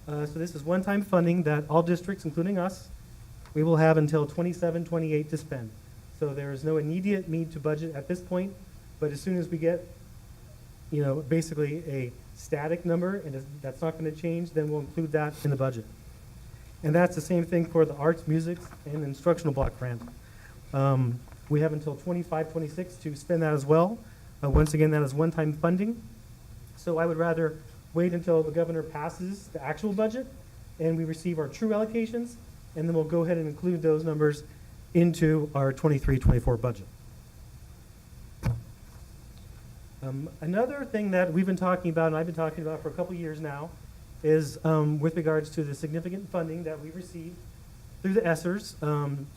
so this is one-time funding that all districts, including us, we will have until 27-28 to spend. So there is no immediate need to budget at this point, but as soon as we get, basically a static number, and that's not going to change, then we'll include that in the budget. And that's the same thing for the arts, music, and instructional block grant. We have until 25-26 to spend that as well. Once again, that is one-time funding. So I would rather wait until the governor passes the actual budget and we receive our true allocations, and then we'll go ahead and include those numbers into our 23-24 budget. Another thing that we've been talking about, and I've been talking about for a couple years now, is with regards to the significant funding that we received through the ESSERs,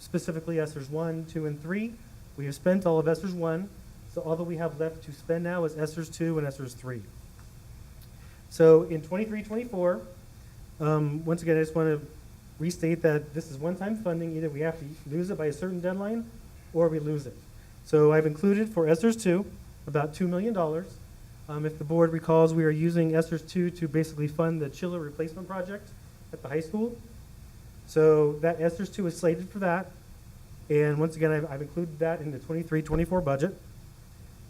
specifically ESSERs 1, 2, and 3. We have spent all of ESSERs 1, so all that we have left to spend now is ESSERs 2 and ESSERs 3. So in 23-24, once again, I just want to restate that this is one-time funding. Either we have to lose it by a certain deadline or we lose it. So I've included for ESSERs 2 about $2 million. If the board recalls, we are using ESSERs 2 to basically fund the chiller replacement project at the high school. So that ESSERs 2 is slated for that. And once again, I've included that in the 23-24 budget.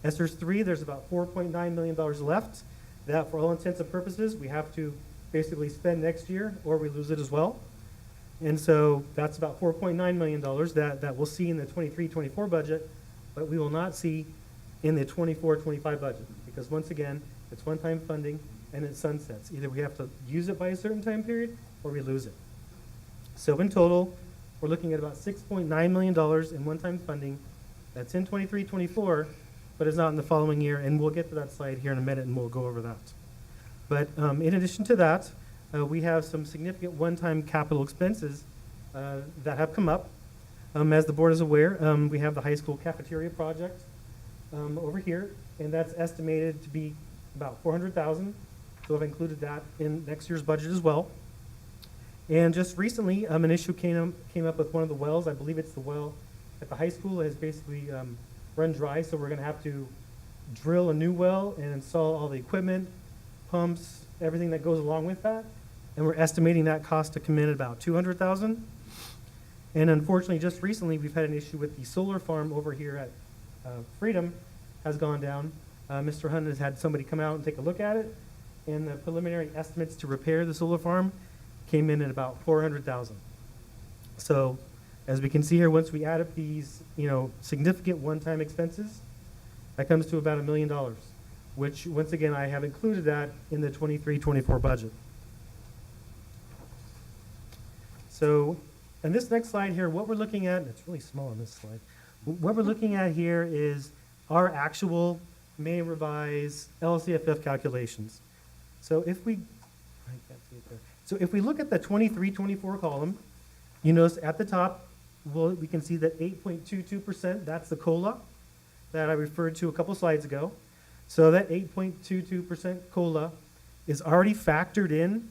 ESSER's 3, there's about $4.9 million left. That, for all intents and purposes, we have to basically spend next year, or we lose it as well. And so that's about $4.9 million that we'll see in the 23-24 budget, but we will not see in the 24-25 budget, because once again, it's one-time funding and it sunsets. Either we have to use it by a certain time period, or we lose it. So in total, we're looking at about $6.9 million in one-time funding. That's in 23-24, but is not in the following year, and we'll get to that slide here in a minute, and we'll go over that. But in addition to that, we have some significant one-time capital expenses that have come up. As the board is aware, we have the high school cafeteria project over here, and that's estimated to be about $400,000. So I've included that in next year's budget as well. And just recently, an issue came up with one of the wells. I believe it's the well at the high school has basically run dry, so we're going to have to drill a new well and install all the equipment, pumps, everything that goes along with that. And we're estimating that cost to come in at about $200,000. And unfortunately, just recently, we've had an issue with the solar farm over here at Freedom has gone down. Mr. Hunt has had somebody come out and take a look at it, and the preliminary estimates to repair the solar farm came in at about $400,000. So, as we can see here, once we add up these, significant one-time expenses, that comes to about $1 million, which, once again, I have included that in the 23-24 budget. So, in this next slide here, what we're looking at, and it's really small on this slide, what we're looking at here is our actual May revised LCFF calculations. So if we, I can't see it there. So if we look at the 23-24 column, you notice at the top, we can see that 8.22%, that's the COLA that I referred to a couple slides ago. So that 8.22% COLA is already factored in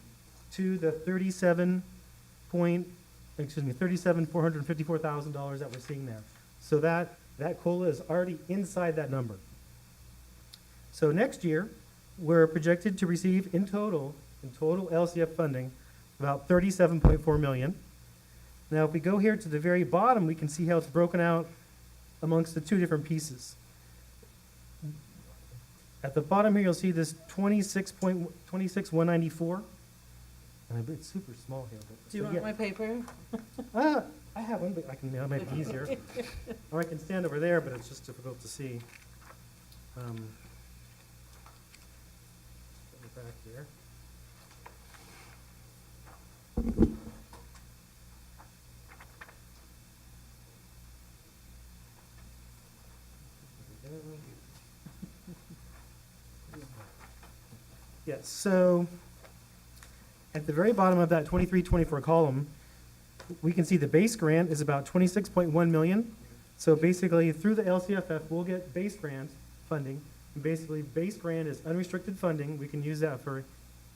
to the $37,454,000 that we're seeing there. So that COLA is already inside that number. So next year, we're projected to receive in total LCF funding, about $37.4 million. Now, if we go here to the very bottom, we can see how it's broken out amongst the two different pieces. At the bottom here, you'll see this 26,194. And it's super small here. But, Do you want my paper? I have one, but I can make it easier. Or I can stand over there, but it's just difficult to see. Put it back here. Yes, so at the very bottom of that 23-24 column, we can see the base grant is about $26.1 million. So basically, through the LCFF, we'll get base grant funding. And basically, base grant is unrestricted funding. We can use that for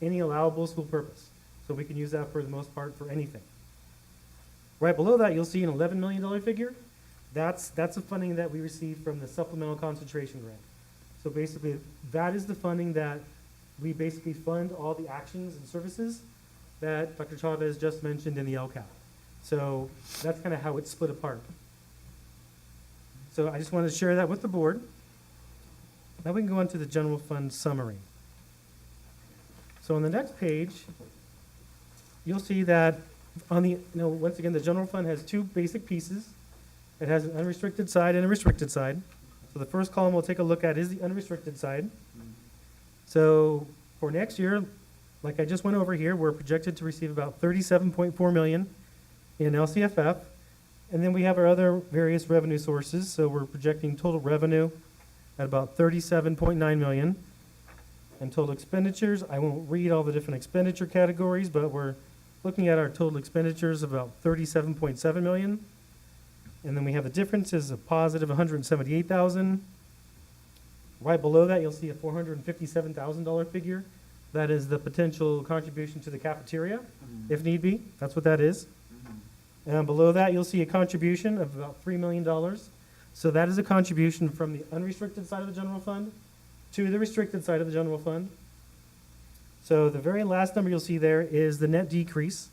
any allowable school purpose. So we can use that for the most part for anything. Right below that, you'll see an $11 million figure. That's the funding that we received from the supplemental concentration grant. So basically, that is the funding that we basically fund all the actions and services that Dr. Chavez just mentioned in the LCAP. So that's kind of how it's split apart. So I just wanted to share that with the board. Now we can go on to the general fund summary. So on the next page, you'll see that on the, once again, the general fund has two basic pieces. It has an unrestricted side and a restricted side. So the first column we'll take a look at is the unrestricted side. So for next year, like I just went over here, we're projected to receive about $37.4 million in LCFF. And then we have our other various revenue sources. So we're projecting total revenue at about $37.9 million. And total expenditures, I won't read all the different expenditure categories, but we're looking at our total expenditures of about $37.7 million. And then we have the differences of positive $178,000. Right below that, you'll see a $457,000 figure. That is the potential contribution to the cafeteria, if need be. That's what that is. And below that, you'll see a contribution of about $3 million. So that is a contribution from the unrestricted side of the general fund to the restricted side of the general fund. So the very last number you'll see there is the net decrease.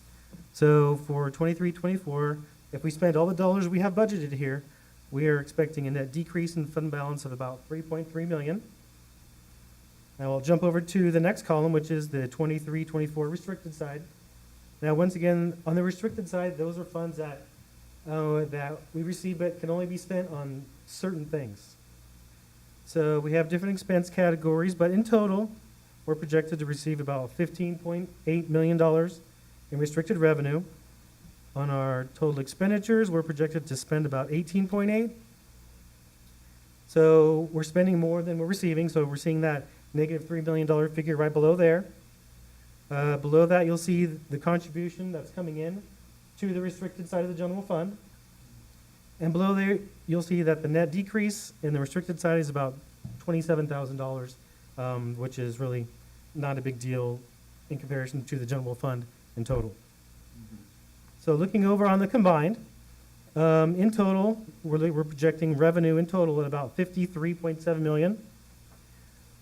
So for 23-24, if we spend all the dollars we have budgeted here, we are expecting a net decrease in fund balance of about 3.3 million. Now I'll jump over to the next column, which is the 23-24 restricted side. Now, once again, on the restricted side, those are funds that we receive but can only be spent on certain things. So we have different expense categories, but in total, we're projected to receive about $15.8 million in restricted revenue. On our total expenditures, we're projected to spend about 18.8. So we're spending more than we're receiving, so we're seeing that negative $3 million figure right below there. Below that, you'll see the contribution that's coming in to the restricted side of the general fund. And below there, you'll see that the net decrease in the restricted side is about $27,000, which is really not a big deal in comparison to the general fund in total. So looking over on the combined, in total, we're projecting revenue in total at about 53.7 million.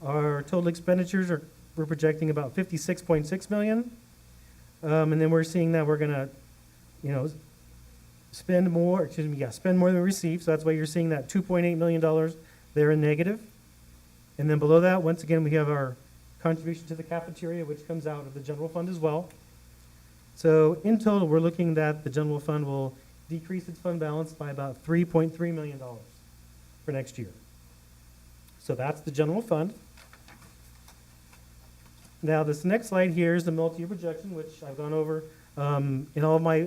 Our total expenditures we're projecting about 56.6 million. And then we're seeing that we're gonna, spend more than we receive. So that's why you're seeing that $2.8 million there in negative. And then below that, once again, we have our contribution to the cafeteria, which comes out of the general fund as well. So in total, we're looking that the general fund will decrease its fund balance by about $3.3 million for next year. So that's the general fund. Now, this next slide here is the multi-year projection, which I've gone over in all of my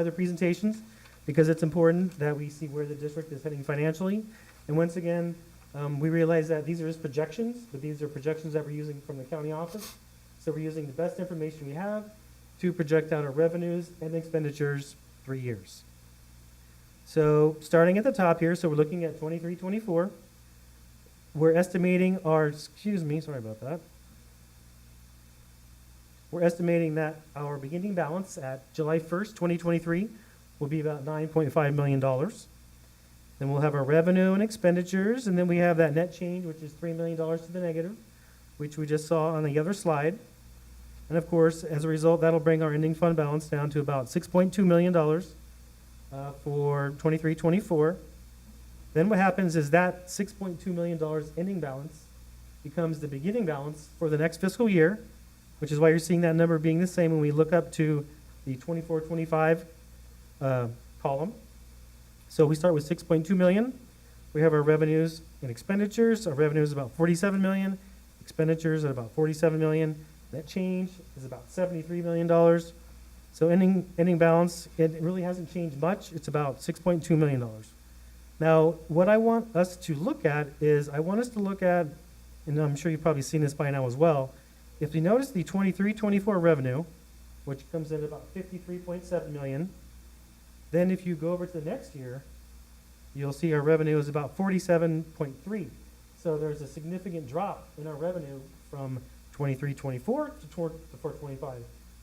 other presentations, because it's important that we see where the district is heading financially. And once again, we realize that these are just projections, but these are projections that we're using from the county office. So we're using the best information we have to project out our revenues and expenditures 3 years. So starting at the top here, so we're looking at 23-24. We're estimating We're estimating that our beginning balance at July 1st, 2023 will be about $9.5 million. Then we'll have our revenue and expenditures, and then we have that net change, which is $3 million to the negative, which we just saw on the other slide. And of course, as a result, that'll bring our ending fund balance down to about $6.2 million for 23-24. Then what happens is that $6.2 million ending balance becomes the beginning balance for the next fiscal year, which is why you're seeing that number being the same when we look up to the 24-25 column. So we start with 6.2 million. We have our revenues and expenditures. Our revenue is about 47 million. Expenditures at about 47 million. Net change is about $73 million. So ending balance, it really hasn't changed much. It's about $6.2 million. Now, what I want us to look at is, I want us to look at, and I'm sure you've probably seen this by now as well, if you notice the 23-24 revenue, which comes in at about 53.7 million, then if you go over to the next year, you'll see our revenue is about 47.3. So there's a significant drop in our revenue from 23-24 to 24-25.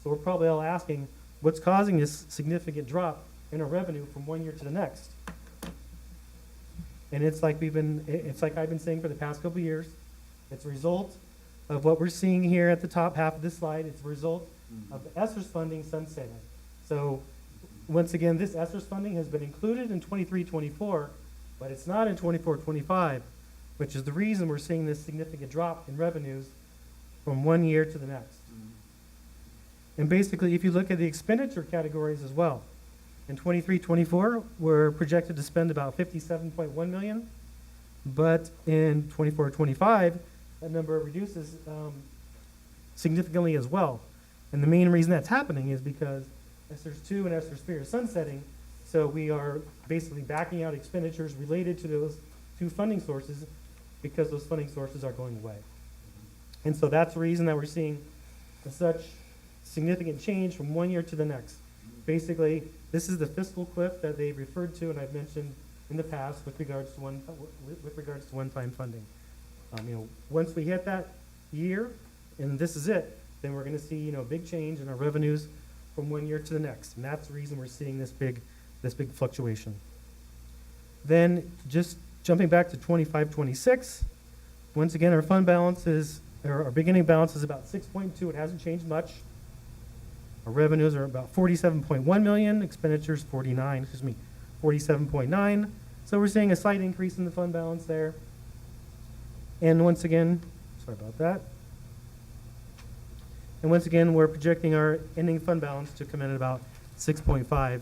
So we're probably all asking, what's causing this significant drop in our revenue from one year to the next? And it's like I've been saying for the past couple of years, it's a result of what we're seeing here at the top half of this slide. It's a result of the ESSER's funding sunsetting. So once again, this ESSER's funding has been included in 23-24, but it's not in 24-25, which is the reason we're seeing this significant drop in revenues from one year to the next. And basically, if you look at the expenditure categories as well, in 23-24, we're projected to spend about 57.1 million, but in 24-25, that number reduces significantly as well. And the main reason that's happening is because ESSER's 2 and ESSER's 3 are sunsetting, so we are basically backing out expenditures related to those two funding sources because those funding sources are going away. And so that's the reason that we're seeing such significant change from one year to the next. Basically, this is the fiscal cliff that they referred to, and I've mentioned in the past with regards to one-time funding. Once we hit that year, and this is it, then we're going to see big change in our revenues from one year to the next, and that's the reason we're seeing this big fluctuation. Then just jumping back to 25-26, once again our fund balance is, or our beginning balance is about 6.2. It hasn't changed much. Our revenues are about 47.1 million, expenditures 47.9. So we're seeing a slight increase in the fund balance there. And once again, sorry about that. And once again, we're projecting our ending fund balance to come in at about 6.5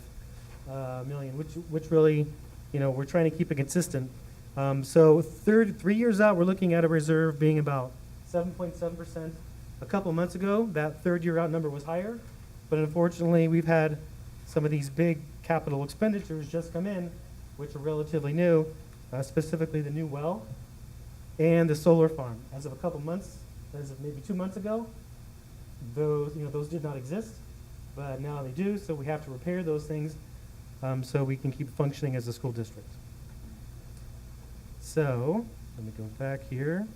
million, which really, you know, we're trying to keep it consistent. So 3 years out, we're looking at a reserve being about 7.7%. A couple months ago, that 3rd year out number was higher, but unfortunately, we've had some of these big capital expenditures just come in, which are relatively new, specifically the new well and the solar farm. As of a couple months, as of maybe 2 months ago, those did not exist, but now they do, so we have to repair those things so we can keep functioning as a school district. So, let me go back here.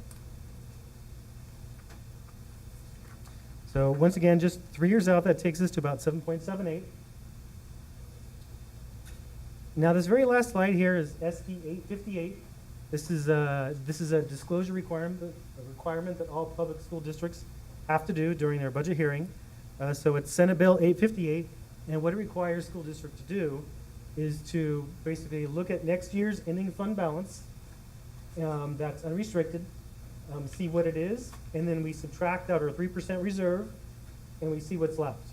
So once again, just 3 years out, that takes us to about 7.78. Now, this very last slide here is SB 858. This is a disclosure requirement that all public school districts have to do during their budget hearing. So it's Senate Bill 858, and what it requires school district to do is to basically look at next year's ending fund balance that's unrestricted, see what it is, and then we subtract out our 3% reserve, and we see what's left.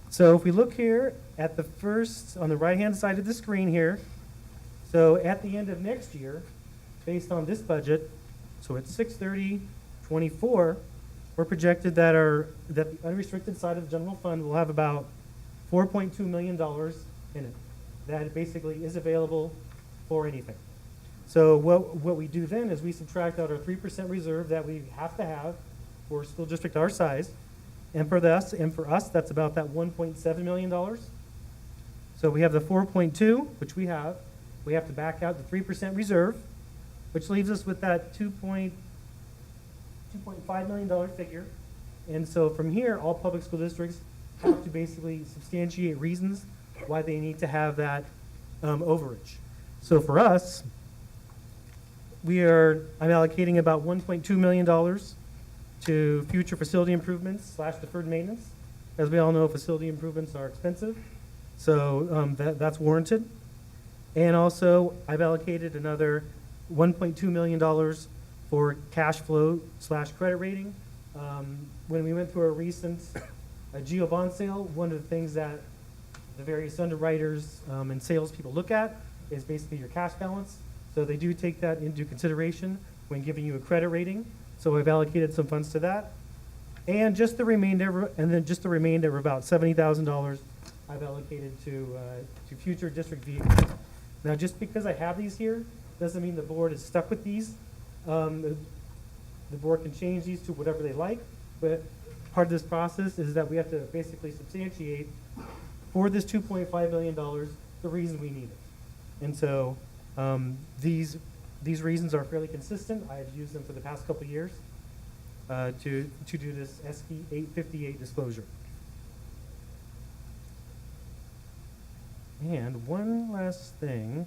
So if we look here at the first, on the right-hand side of the screen here, so at the end of next year, based on this budget, so at 6/30/24, we're projected that the unrestricted side of the general fund will have about $4.2 million in it. That basically is available for anything. So what we do then is we subtract out our 3% reserve that we have to have for a school district our size. And for us, that's about that $1.7 million. So we have the 4.2, which we have. We have to back out the 3% reserve, which leaves us with that $2.5 million figure. And so from here, all public school districts have to basically substantiate reasons why they need to have that overage. So for us, I'm allocating about $1.2 million to future facility improvements / deferred maintenance. As we all know, facility improvements are expensive, so that's warranted. And also, I've allocated another $1.2 million for cash flow / credit rating. When we went through a recent GEO bond sale, one of the things that the various underwriters and salespeople look at is basically your cash balance. So they do take that into consideration when giving you a credit rating. So I've allocated some funds to that. And just the remainder, of about $70,000 I've allocated to future district vehicles. Now, just because I have these here, doesn't mean the board is stuck with these. The board can change these to whatever they like, but part of this process is that we have to basically substantiate for this $2.5 million the reason we need it. And so these reasons are fairly consistent. I've used them for the past couple of years to do this SB 858 disclosure. And one last thing,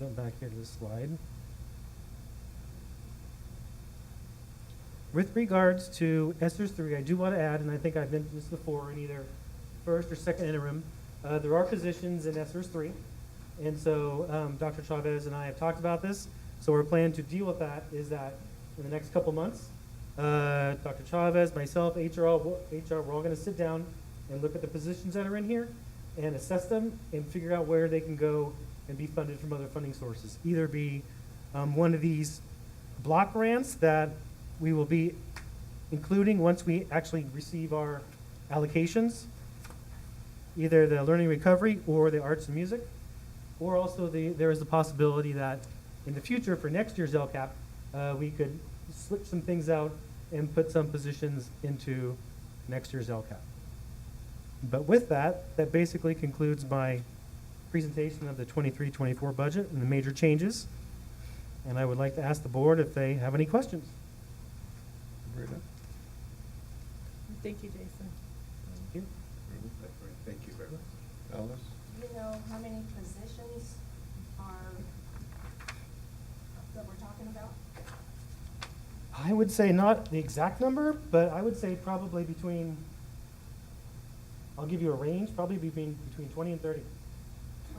I'll jump back here to this slide. With regards to ESSERS 3, I do want to add, and I think I've mentioned this before in either first or second interim, there are positions in ESSERS 3. And so Dr. Chavez and I have talked about this. So our plan to deal with that is that in the next couple months, Dr. Chavez, myself, HR, we're all going to sit down and look at the positions that are in here and assess them and figure out where they can go and be funded from other funding sources. Either be one of these block grants that we will be including once we actually receive our allocations, either the learning recovery or the arts and music. Or also there is the possibility that in the future for next year's LCAP, we could switch some things out and put some positions into next year's LCAP. But with that, that basically concludes my presentation of the 23-24 budget and the major changes. And I would like to ask the board if they have any questions. Thank you, Jason. Thank you. Thank you very much. Alice? Do you know how many positions that we're talking about? I would say not the exact number, but I would say probably between, I'll give you a range, probably between 20 and 30.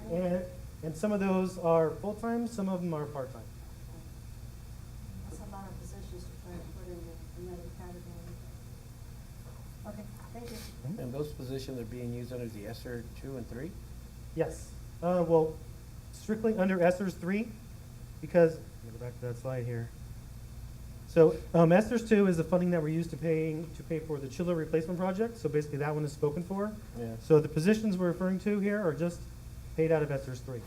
20? And some of those are full-time, some of them are part-time. That's a lot of positions to try to put in another category. Okay, thank you. And those positions are being used under the ESSER 2 and 3? Yes, well, strictly under ESSER's 3, because, let me go back to that slide here. So, ESSER's 2 is the funding that we're used to pay for the chiller replacement project, so basically that one is spoken for. Yeah. So the positions we're referring to here are just paid out of ESSER's 3.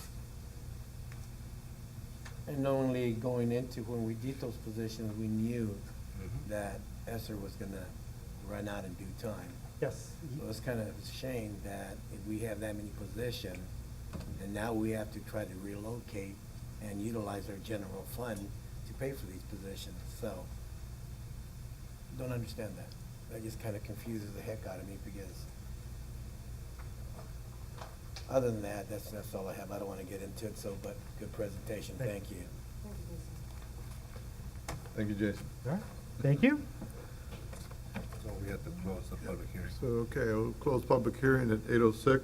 And only going into when we did those positions, we knew that ESSER was gonna run out in due time. Yes. So it's kind of a shame that if we have that many positions, and now we have to try to relocate and utilize our general fund to pay for these positions, so, don't understand that. That just kind of confuses the heck out of me, because other than that, that's all I have. I don't want to get into it, so, but good presentation, thank you. Thank you, Jason. All right, thank you. So we have to close the public hearing. So, okay, I'll close public hearing at 8:06.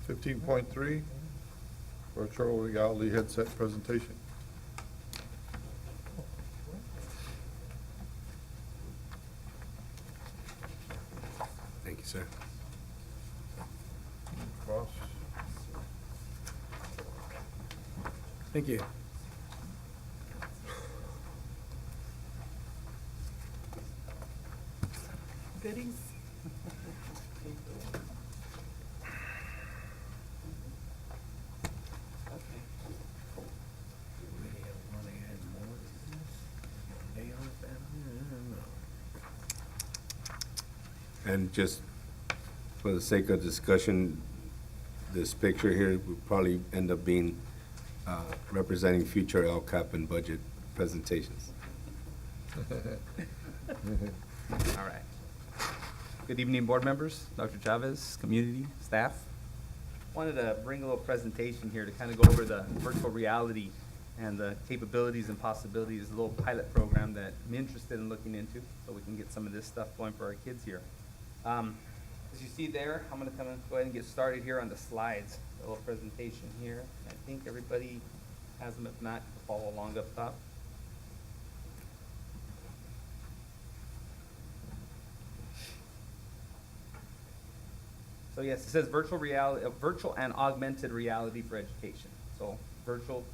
15.3, virtual reality headset presentation. Thank you, sir. Ross? Thank you. Goodies? And just for the sake of discussion, this picture here would probably end up being representing future LCAP and budget presentations. All right. Good evening, board members, Dr. Chavez, community, staff. Wanted to bring a little presentation here to kind of go over the virtual reality and the capabilities and possibilities, a little pilot program that I'm interested in looking into, so we can get some of this stuff going for our kids here. As you see there, I'm gonna go ahead and get started here on the slides, a little presentation here. I think everybody has them, if not, follow along up top. So yes, it says virtual and augmented reality for education. So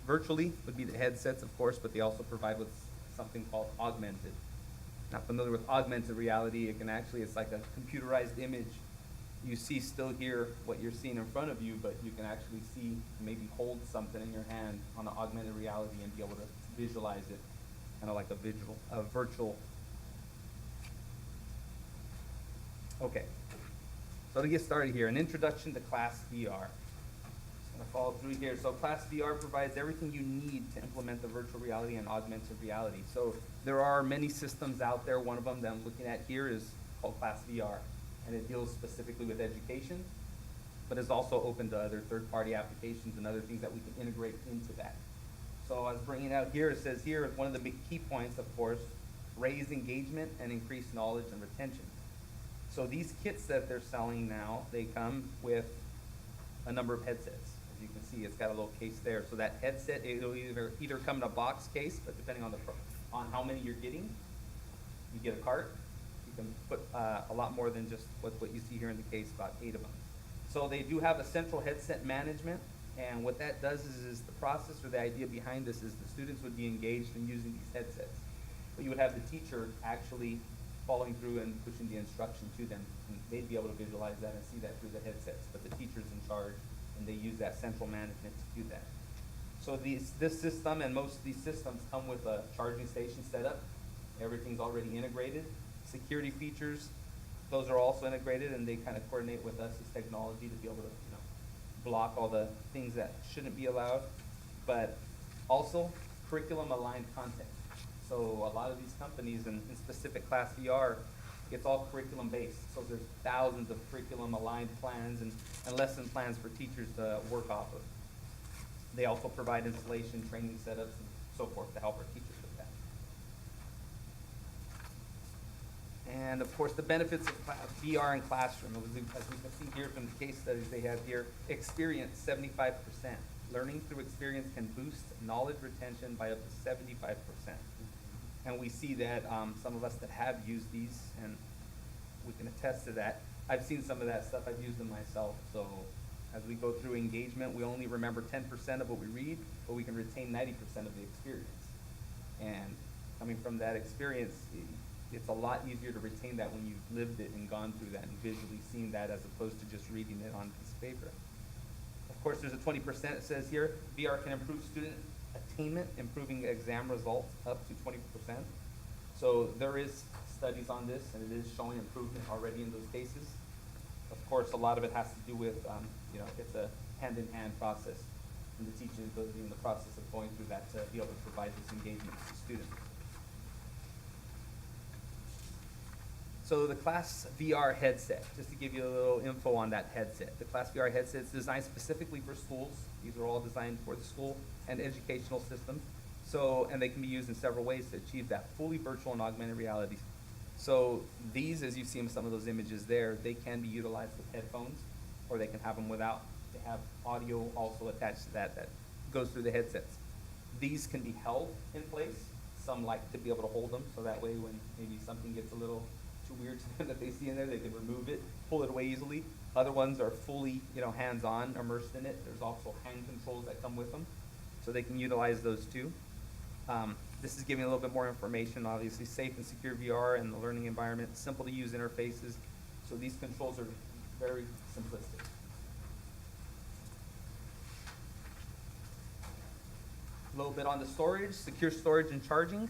virtually would be the headsets, of course, but they also provide with something called augmented. Not familiar with augmented reality, it can actually, it's like a computerized image. You see still here what you're seeing in front of you, but you can actually see, maybe hold something in your hand on an augmented reality and be able to visualize it, kind of like a virtual. Okay. So to get started here, an introduction to Class VR. Just gonna follow through here. So Class VR provides everything you need to implement the virtual reality and augmented reality. So there are many systems out there. One of them that I'm looking at here is called Class VR, and it deals specifically with education, but is also open to other third-party applications and other things that we can integrate into that. So I was bringing out here, it says here, one of the big key points, of course, raise engagement and increase knowledge and retention. So these kits that they're selling now, they come with a number of headsets. As you can see, it's got a little case there. So that headset, it'll either come in a box case, but depending on on how many you're getting, you get a cart. You can put a lot more than just what you see here in the case, about 8 of them. So they do have a central headset management, and what that does is the process or the idea behind this is the students would be engaged in using these headsets. But you would have the teacher actually following through and pushing the instruction to them, and they'd be able to visualize that and see that through the headsets, but the teacher's in charge, and they use that central management to do that. So this system and most of these systems come with a charging station setup. Everything's already integrated. Security features, those are also integrated, and they kind of coordinate with us as technology to be able to, block all the things that shouldn't be allowed, but also curriculum aligned content. So a lot of these companies, and in specific Class VR, it's all curriculum based. So there's thousands of curriculum aligned plans and lesson plans for teachers to work off of. They also provide installation, training setups, and so forth to help our teachers with that. And of course, the benefits of VR in classroom, as we can see here from the case studies they have here, experience 75%. Learning through experience can boost knowledge retention by up to 75%. And we see that some of us that have used these, and we can attest to that. I've seen some of that stuff, I've used them myself. So as we go through engagement, we only remember 10% of what we read, but we can retain 90% of the experience. And coming from that experience, it's a lot easier to retain that when you've lived it and gone through that and visually seen that as opposed to just reading it on a piece of paper. Of course, there's a 20%, it says here, VR can improve student attainment, improving exam results up to 20%. So there is studies on this, and it is showing improvement already in those cases. Of course, a lot of it has to do with, it's a hand-in-hand process in the teaching ability and the process of going through that to be able to provide this engagement to students. So the Class VR headset, just to give you a little info on that headset. The Class VR headset is designed specifically for schools. These are all designed for the school and educational systems. So, and they can be used in several ways to achieve that fully virtual and augmented reality. So these, as you see in some of those images there, they can be utilized with headphones, or they can have them without. They have audio also attached to that goes through the headsets. These can be held in place. Some like to be able to hold them, so that way when maybe something gets a little too weird to them that they see in there, they can remove it, pull it away easily. Other ones are fully, hands-on, immersed in it. There's also hand controls that come with them, so they can utilize those too. This is giving a little bit more information, obviously safe and secure VR and the learning environment, simple to use interfaces. So these controls are very simplistic. A little bit on the storage, secure storage and charging.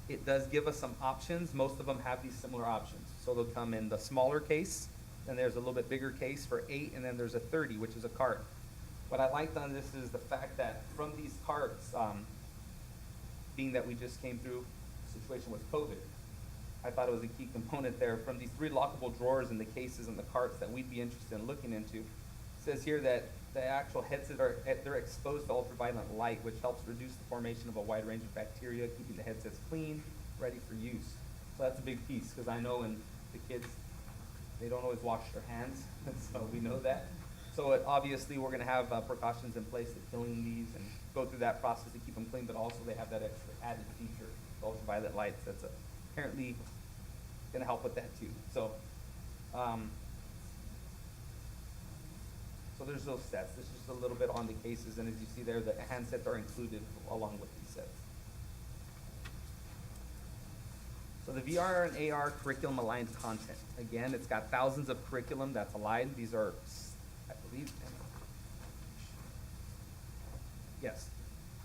It does give us some options. Most of them have these similar options. So they'll come in the smaller case, then there's a little bit bigger case for 8, and then there's a 30, which is a cart. What I liked on this is the fact that from these carts, being that we just came through a situation with COVID, I thought it was a key component there. From these 3 lockable drawers in the cases and the carts that we'd be interested in looking into, it says here that the actual headsets they're exposed to ultraviolet light, which helps reduce the formation of a wide range of bacteria, keeping the headsets clean, ready for use. So that's a big piece, because I know when the kids, they don't always wash their hands, so we know that. So obviously we're gonna have precautions in place to clean these and go through that process to keep them clean, but also they have that extra added feature, ultraviolet lights, that's apparently gonna help with that too. So, so there's those sets. This is just a little bit on the cases, and as you see there, the handsets are included along with these sets. So the VR and AR curriculum aligned content. Again, it's got thousands of curriculum that's aligned. These are, I believe, yes,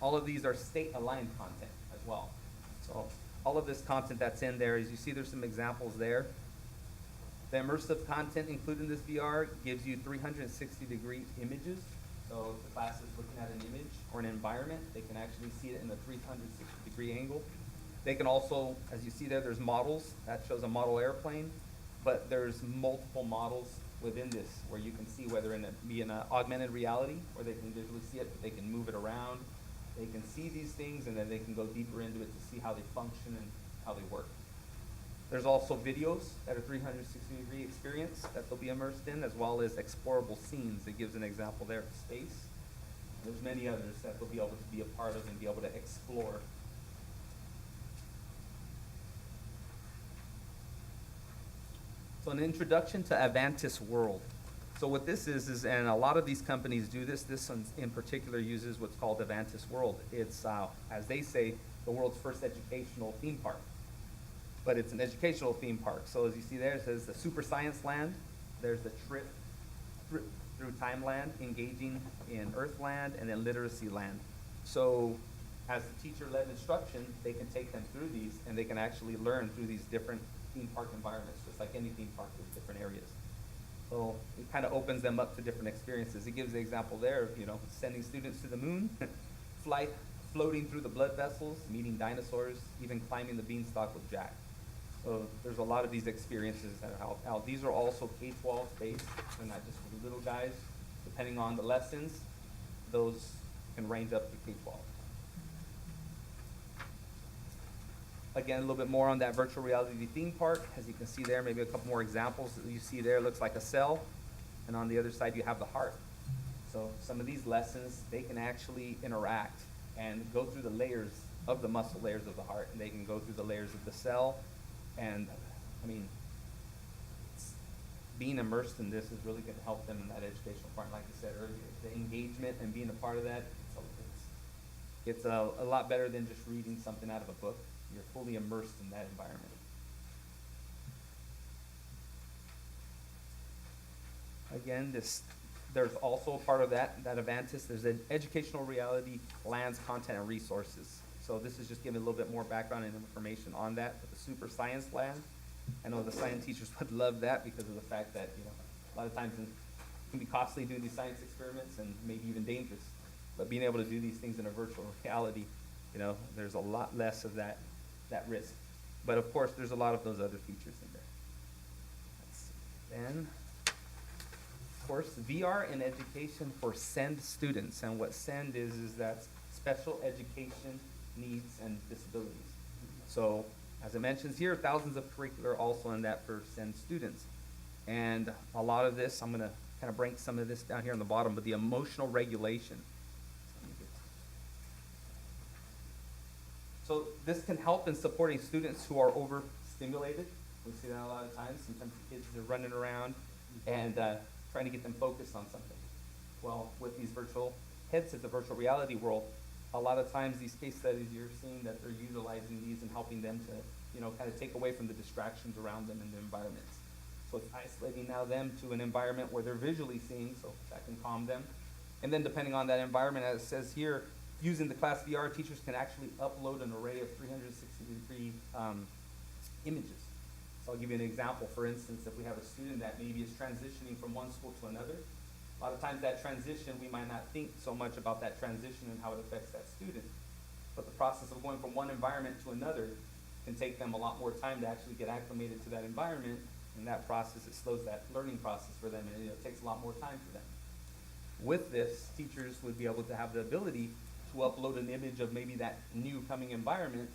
all of these are state aligned content as well. So all of this content that's in there, as you see, there's some examples there. The immersive content included in this VR gives you 360-degree images. So if the class is looking at an image or an environment, they can actually see it in a 360-degree angle. They can also, as you see there, there's models. That shows a model airplane, but there's multiple models within this where you can see whether it be in an augmented reality, where they can visually see it, but they can move it around. They can see these things, and then they can go deeper into it to see how they function and how they work. There's also videos that are 360-degree experience that they'll be immersed in, as well as explorable scenes. It gives an example there of space. There's many others that they'll be able to be a part of and be able to explore. So an introduction to Avantis World. So what this is, and a lot of these companies do this one in particular uses what's called Avantis World. It's, as they say, the world's first educational theme park. But it's an educational theme park. So as you see there, it says the Super Science Land. There's the Trip Through Time Land, engaging in Earthland, and then Literacy Land. So as the teacher-led instruction, they can take them through these, and they can actually learn through these different theme park environments, just like any theme park with different areas. So it kind of opens them up to different experiences. It gives the example there of, sending students to the moon, floating through the blood vessels, meeting dinosaurs, even climbing the beanstalk with Jack. So there's a lot of these experiences that are out. These are also K-12 based. They're not just for the little guys. Depending on the lessons, those can range up to K-12. Again, a little bit more on that virtual reality theme park. As you can see there, maybe a couple more examples that you see there. Looks like a cell, and on the other side you have the heart. So some of these lessons, they can actually interact and go through the layers of the muscle layers of the heart, and they can go through the layers of the cell. And I mean, being immersed in this is really going to help them in that educational part. Like I said earlier, the engagement and being a part of that, it's a lot better than just reading something out of a book. You're fully immersed in that environment. Again, there's also a part of that Avantis, there's an educational reality, lands, content, and resources. So this is just giving a little bit more background and information on that. But the super science land, I know the science teachers would love that because of the fact that, you know, a lot of times it can be costly doing these science experiments and maybe even dangerous. But being able to do these things in a virtual reality, you know, there's a lot less of that risk. But of course, there's a lot of those other features in there. Then, of course, VR in education for SEND students. And what SEND is that special education needs and disabilities. So, as it mentions here, thousands of curricular also in that for SEND students. And a lot of this, I'm gonna kind of break some of this down here on the bottom, but the emotional regulation. So this can help in supporting students who are overstimulated. We see that a lot of times. Sometimes the kids are running around and trying to get them focused on something. Well, with these virtual headsets, the virtual reality world, a lot of times these case studies you're seeing that they're utilizing these and helping them to, you know, kind of take away from the distractions around them in the environments. So it's isolating now them to an environment where they're visually seeing, so that can calm them. And then depending on that environment, as it says here, using the class VR, teachers can actually upload an array of 360-degree images. So I'll give you an example. For instance, if we have a student that maybe is transitioning from one school to another, a lot of times that transition, we might not think so much about that transition and how it affects that student. But the process of going from one environment to another can take them a lot more time to actually get acclimated to that environment. And that process, it slows that learning process for them, and it takes a lot more time for them. With this, teachers would be able to have the ability to upload an image of maybe that new coming environment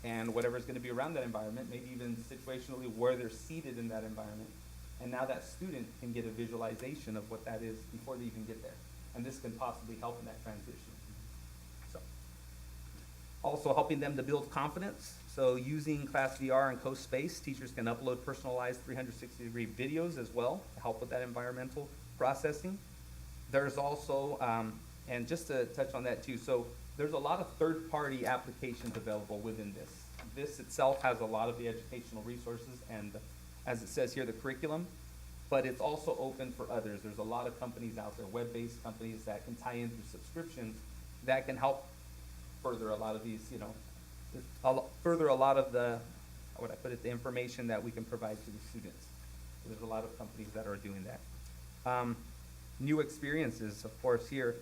and whatever's going to be around that environment, maybe even situationally where they're seated in that environment. And now that student can get a visualization of what that is before they even get there. And this can possibly help in that transition. So, also helping them to build confidence. So using Class VR and CoSpace, teachers can upload personalized 360-degree videos as well to help with that environmental processing. There's also, and just to touch on that too, so there's a lot of third-party applications available within this. This itself has a lot of the educational resources and, as it says here, the curriculum, but it's also open for others. There's a lot of companies out there, web-based companies that can tie in through subscriptions that can help further a lot of these, you know, further a lot of the, how would I put it, the information that we can provide to the students. So there's a lot of companies that are doing that. New experiences, of course, here.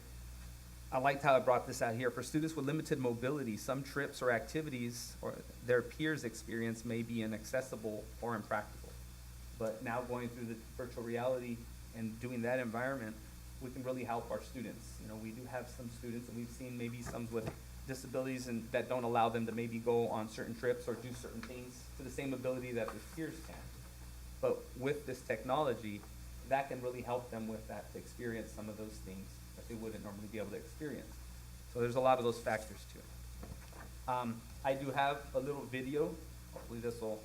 I liked how I brought this out here. For students with limited mobility, some trips or activities or their peers' experience may be inaccessible or impractical. But now going through the virtual reality and doing that environment, we can really help our students. You know, we do have some students, and we've seen maybe some with disabilities and that don't allow them to maybe go on certain trips or do certain things to the same ability that their peers can. But with this technology, that can really help them with that to experience some of those things that they wouldn't normally be able to experience. So there's a lot of those factors to it. I do have a little video. Hopefully this will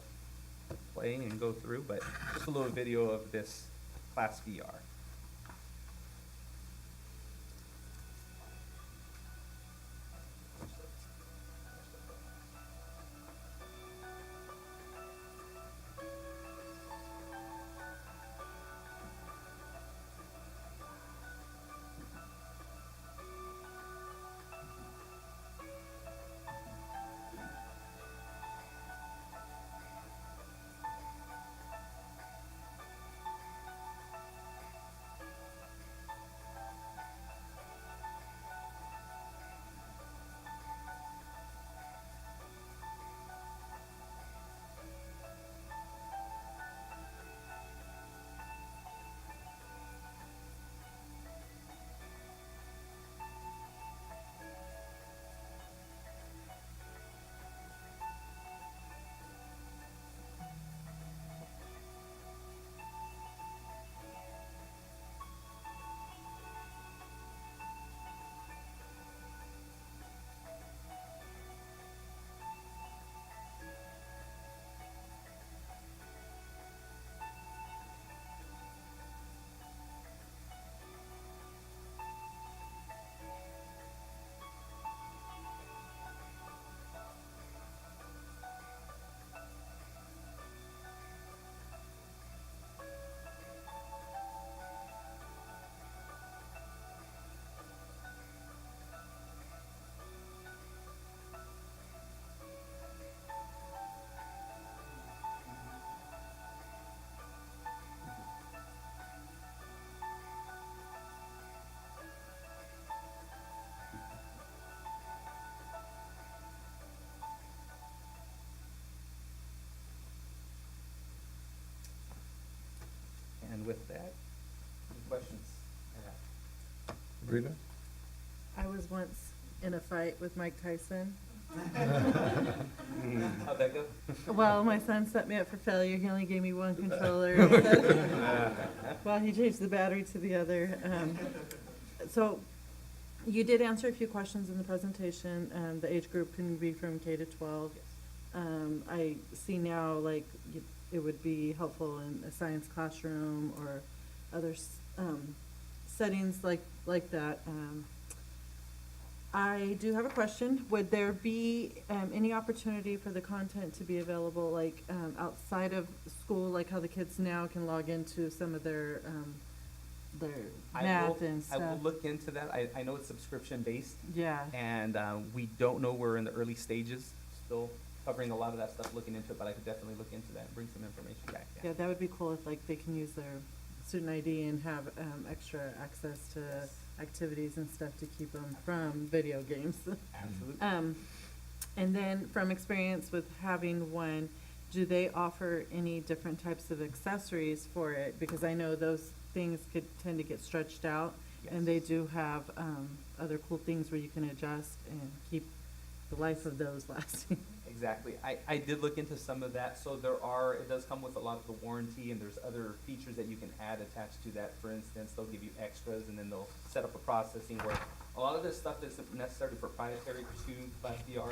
play and go through, but just a little video of this Class VR. with that. Any questions? Rita? I was once in a fight with Mike Tyson. How'd that go? Well, my son set me up for failure. He only gave me one controller. Well, he changed the battery to the other. So you did answer a few questions in the presentation. The age group can be from K to 12. I see now, like, it would be helpful in a science classroom or other settings like that. I do have a question. Would there be any opportunity for the content to be available, like, outside of school, like how the kids now can log into some of their math and I will stuff? look into that. I know it's subscription-based, Yeah. and we don't know, we're in the early stages, still covering a lot of that stuff, looking into it, but I could definitely look into that and bring some information back. Yeah, that would be cool if, like, they can use their student ID and have extra access to activities and stuff to keep them from video games. Absolutely. And then from experience with having one, do they offer any different types of accessories for it? Because I know those things could tend to get stretched out, and they Yes. do have other cool things where you can adjust and keep the life of those lasting. Exactly. I did look into some of that, so it does come with a lot of the warranty, and there's other features that you can add attached to that. For instance, they'll give you extras, and then they'll set up a processing where a lot of this stuff isn't necessarily proprietary to Class VR.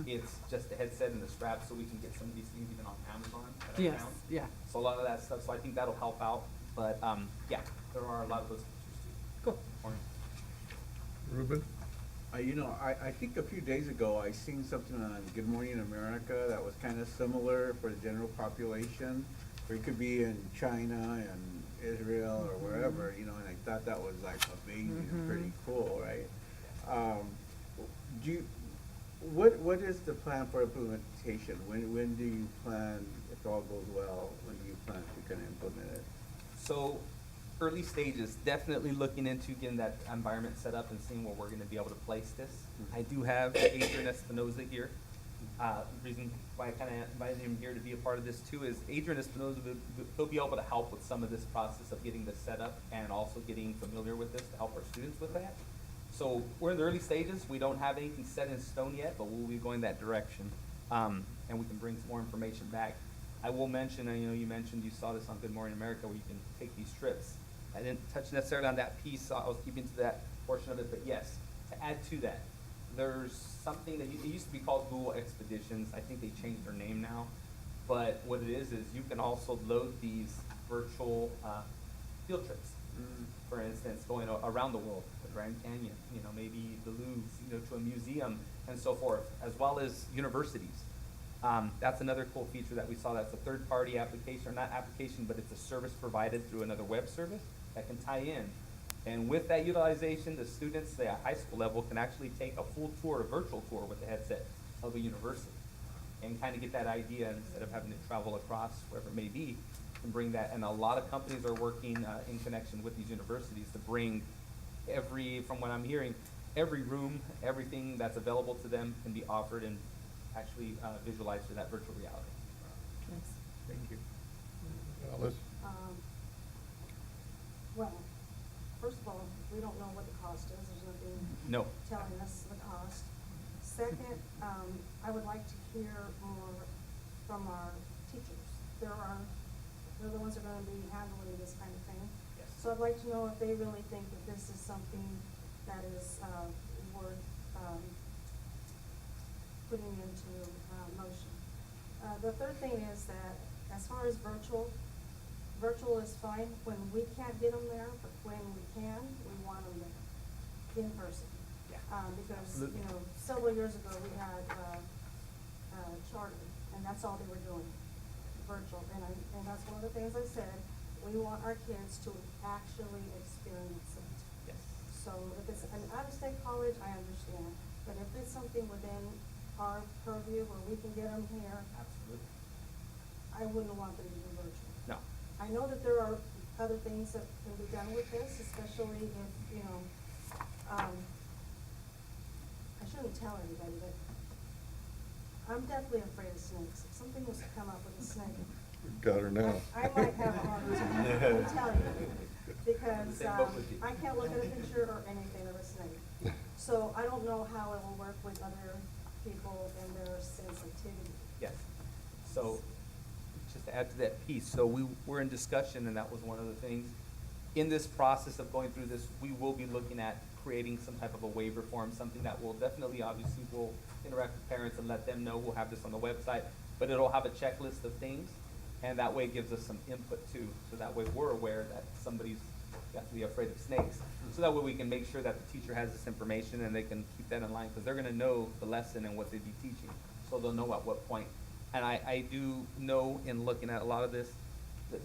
It's just the headset and the strap, so we can get some of these things even on Amazon that I Yes, found. yeah. So a lot of that stuff, so I think that'll help out, but, yeah, there are a lot of those features too. Cool. Ruben? I think a few days ago, I seen something on Good Morning America that was kind of similar for the general population, where it could be in China and Israel or wherever, and I thought that was like amazing and pretty cool, right? What is the plan for implementation? When do you plan, if all goes well, when do you plan to kind of implement it? So, early stages, definitely looking into getting that environment set up and seeing where we're gonna be able to place this. I do have Adrian Espinoza here. The reason why I kinda invited him here to be a part of this too is Adrian Espinoza, he'll be able to help with some of this process of getting this set up and also getting familiar with this to help our students with that. So, we're in the early stages, we don't have anything set in stone yet, but we'll be going that direction. And we can bring some more information back. I will mention, you mentioned you saw this on Good Morning America where you can take these trips. I didn't touch necessarily on that piece, so I was keeping to that portion of it, but yes, to add to that, there's something that, it used to be called Google Expeditions, I think they changed their name now, but what it is you can also load these virtual, field trips. For instance, going around the world, the Grand Canyon, maybe the Louvre, to a museum and so forth, as well as universities. That's another cool feature that we saw. That's a third-party application, or not application, but it's a service provided through another web service that can tie in. And with that utilization, the students, say at high school level, can actually take a full tour, a virtual tour with the headset of a university and kind of get that idea instead of having to travel across wherever it may be, and bring that. And a lot of companies are working in connection with these universities to bring from what I'm hearing, every room, everything that's available to them can be offered and actually visualized through that virtual reality. Yes. Thank you. Alice? Well, first of all, we don't know what the cost is, there's nothing No. telling us the cost. Second, I would like to hear more from our teachers. They're the ones that are gonna be handling this kind of thing. Yes. So I'd like to know if they really think that this is something that is, worth, putting into, motion. The third thing is that as far as virtual is fine when we can't get them there, but when we can, we want them there, in person. Yeah. Because, Absolutely. several years ago, we had, charter, and that's all they were doing, virtual. And that's one of the things I said, we want our kids to actually experience it. Yes. So if it's an out-of-state college, I understand, but if it's something within our purview where we can get them here, Absolutely. I wouldn't want them to do virtual. No. I know that there are other things that can be done with this, especially if, I shouldn't tell anybody, but I'm definitely afraid of snakes. If something was to come up with a snake, Got her now. I might have a hard time, I'll tell you, because, Same boat with you. I can't look at a picture or anything of a snake. So I don't know how it will work with other people and their sensitivity. Yes. So, just to add to that piece, so we were in discussion, and that was one of the things. In this process of going through this, we will be looking at creating some type of a waiver form, something that will definitely, obviously, will interact with parents and let them know. We'll have this on the website, but it'll have a checklist of things, and that way it gives us some input too. So that way we're aware that somebody's definitely afraid of snakes. So that way we can make sure that the teacher has this information and they can keep that in line, because they're gonna know the lesson and what they'd be teaching. So they'll know at what point. And I do know in looking at a lot of this,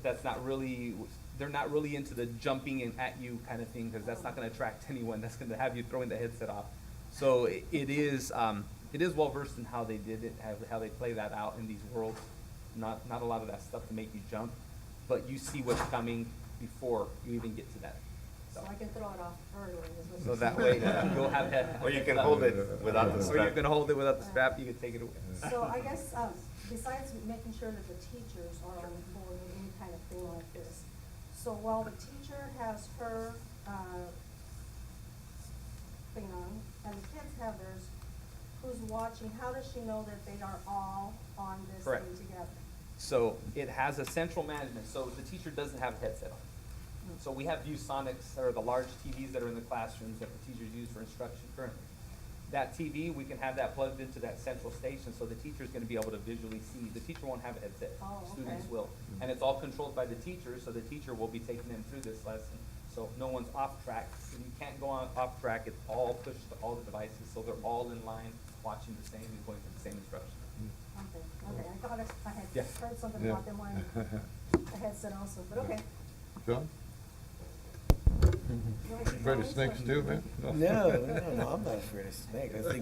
that's not really, they're not really into the jumping and at you kind of thing, because that's not gonna attract anyone. That's gonna have you throwing the headset off. So it is well versed in how they did it, how they play that out in these worlds. Not a lot of that stuff to make you jump, but you see what's coming before you even get to that. So I can throw it off early, is what So you're that saying. way you'll have that. Or you can hold it without the Or you strap. can hold it without the strap, you can take it away. So I guess, besides making sure that the teachers are on board with any kind of thing like this, so while the teacher has her, thing on, and the kids have theirs, who's watching, how does she know that they are all on this Correct. thing together? So it has a central management, so the teacher doesn't have a headset on. So we have ViewSonics, or the large TVs that are in the classrooms that the teachers use for instruction currently. That TV, we can have that plugged into that central station, so the teacher's gonna be able to visually see. The teacher won't have a headset, Oh, students okay. will. And it's all controlled by the teacher, so the teacher will be taking them through this lesson. So no one's off track, and you can't go on off track, it's all pushed to all the devices, so they're all in line, watching the same and going through the same instruction. Okay, I thought I had Yeah. heard something Yeah. about them wearing a headset also, but okay. John? Afraid of snakes too, man? No, I'm not afraid of snakes. I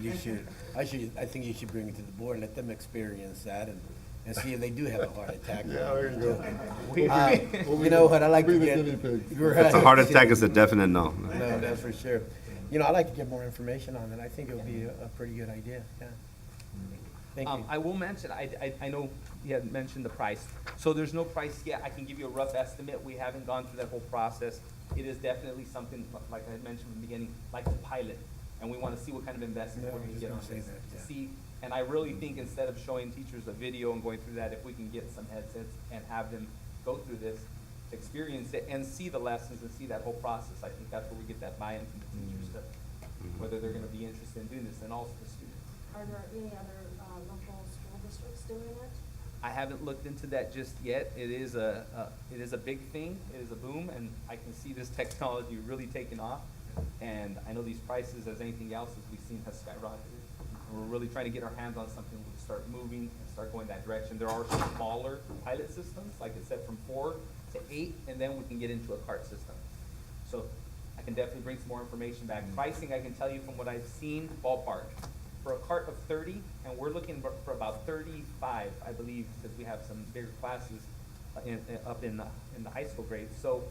think you should bring it to the board and let them experience that and see if they do have a heart attack. Yeah, there you go. You know what, I like to Be the get. guinea pigs. It's a heart attack is a definite no. No, that's for sure. You know, I like to get more information on it. I think it would be a pretty good idea, yeah. Thank you. I will mention, I know you had mentioned the price. So there's no price yet. I can give you a rough estimate. We haven't gone through that whole process. It is definitely something, like I had mentioned from the beginning, like a pilot. And we want to see what kind of investment Yeah, we're I going was to get on just gonna this. say that, To yeah. see, and I really think instead of showing teachers a video and going through that, if we can get some headsets and have them go through this, experience it, and see the lessons and see that whole process, I think that's where we get that buy-in from the teachers to whether they're going to be interested in doing this, and also the students. Are there any other, local school districts doing it? I haven't looked into that just yet. It is a big thing. It is a boom, and I can see this technology really taking off. And I know these prices, as anything else, as we've seen, has skyrocketed. And we're really trying to get our hands on something to start moving and start going that direction. There are smaller pilot systems, like it said, from 4 to 8, and then we can get into a cart system. So I can definitely bring some more information back. Pricing, I can tell you from what I've seen, ballpark. For a cart of 30, and we're looking for about 35, I believe, because we have some bigger classes up in the high school grades. So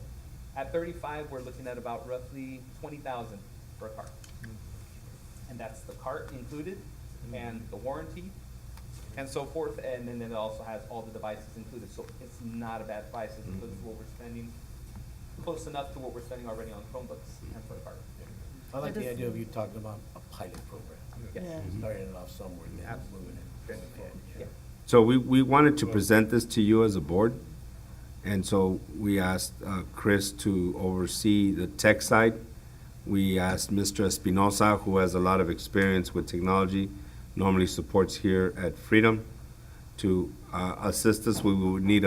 at 35, we're looking at about roughly 20,000 for a cart. And that's the cart included, and the warranty, and so forth, and then it also has all the devices included. So it's not a bad price as opposed to what we're spending, close enough to what we're spending already on Chromebooks and for a cart. I like I the just- idea of you talking about a pilot program. Yes. Yeah. Starting it off somewhere, and then Absolutely. moving it. Yeah. So we wanted to present this to you as a board. And so we asked Chris to oversee the tech side. We asked Mr. Espinosa, who has a lot of experience with technology, normally supports here at Freedom, to assist us. We would need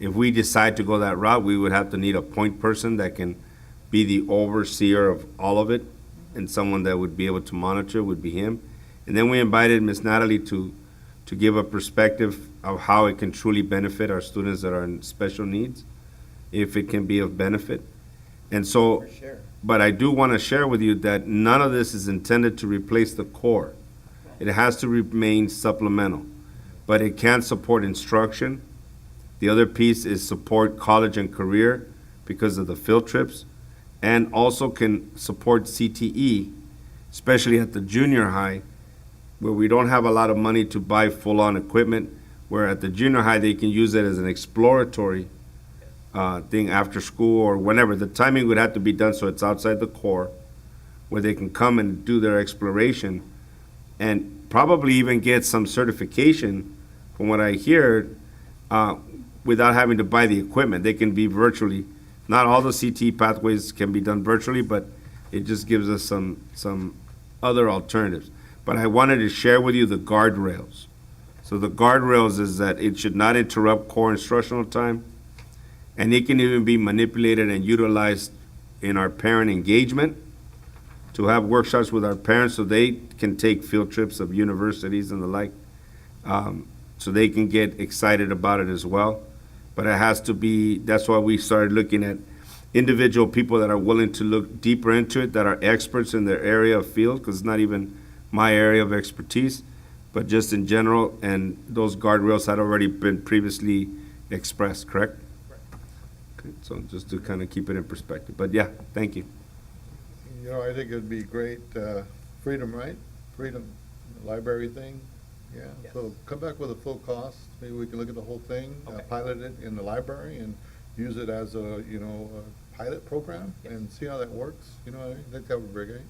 if we decide to go that route, we would have to need a point person that can be the overseer of all of it, and someone that would be able to monitor would be him. And then we invited Ms. Natalie to give a perspective of how it can truly benefit our students that are in special needs, if it can be of benefit. And so, For sure. but I do want to share with you that none of this is intended to replace the core. It has to remain supplemental, but it can support instruction. The other piece is support college and career because of the field trips, and also can support CTE, especially at the junior high, where we don't have a lot of money to buy full-on equipment. where at the junior high, they can use it as an exploratory thing after school or whenever. The timing would have to be done so it's outside the core, where they can come and do their exploration and probably even get some certification, from what I hear, without having to buy the equipment. They can be virtually, not all the CTE pathways can be done virtually, but it just gives us some other alternatives. But I wanted to share with you the guardrails. So the guardrails is that it should not interrupt core instructional time, and it can even be manipulated and utilized in our parent engagement to have workshops with our parents so they can take field trips of universities and the like, so they can get excited about it as well. But it has to be, that's why we started looking at individual people that are willing to look deeper into it, that are experts in their area of field, because it's not even my area of expertise, but just in general, and those guardrails had already been previously expressed, correct? Okay, so just to kind of keep it in perspective. But yeah, thank you. You know, I think it'd be great, Freedom, right? Freedom, library thing, yeah. Yes. So come back with a full cost, maybe we can look at the whole thing, Okay. pilot it in the library and use it as a, you know, a pilot program Yes. and see how that works, you know what I mean? I think that would be great.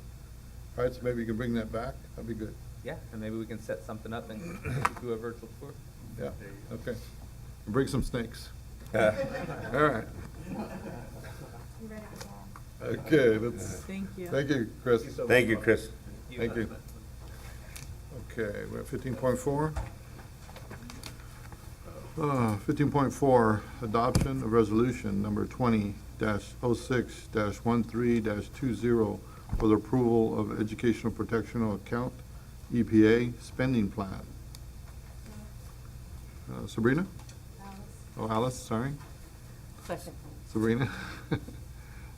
All right, so maybe you can bring that back, that'd be good, Yeah, and maybe we can set something up and do a virtual tour. yeah, okay. And bring some snakes. All right, You ready for that? okay, let's, Thank you. thank you, Chris. Thank you, Chris. Thank you. Okay, we're at 15.4. 15.4, adoption of resolution number 20-06-13-20 for the approval of educational protectional account, EPA spending plan. Sabrina? Alice? Oh, Alice, sorry. Second. Sabrina?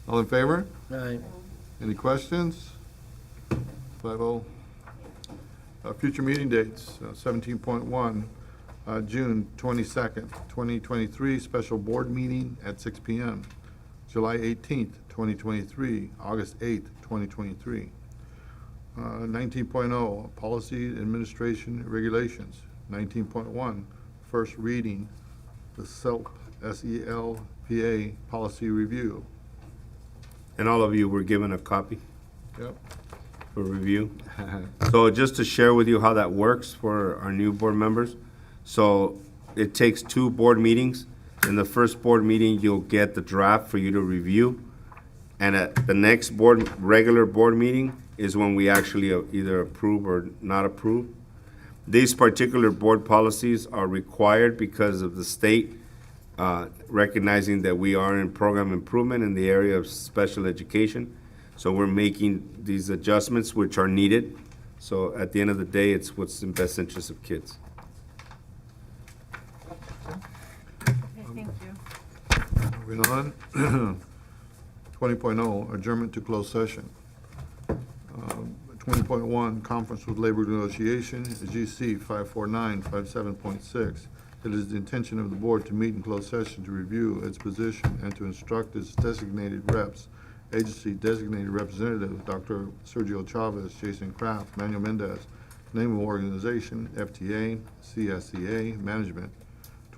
All in favor? Aye. Any questions? 5-0. Future meeting dates, 17.1, June 22nd, 2023, special board meeting at 6 p.m. July 18th, 2023, August 8th, 2023. 19.0, policy administration regulations. 19.1, first reading, the SELP, S-E-L-P-A policy review. And all of you were given a copy Yep. for review. So just to share with you how that works for our new board members. So it takes 2 board meetings. In the first board meeting, you'll get the draft for you to review. And at the next regular board meeting is when we actually either approve or not approve. These particular board policies are required because of the state recognizing that we are in program improvement in the area of special education. So we're making these adjustments which are needed. So at the end of the day, it's what's in best interest of kids. Okay, thank you. Moving on. 20.0, adjournment to closed session. 20.1, conference with labor negotiation, GC 54957.6. It is the intention of the board to meet in closed session to review its position and to instruct its designated reps, agency designated representatives, Dr. Sergio Chavez, Jason Kraft, Manuel Mendez, name of organization, FTA, CSEA, management.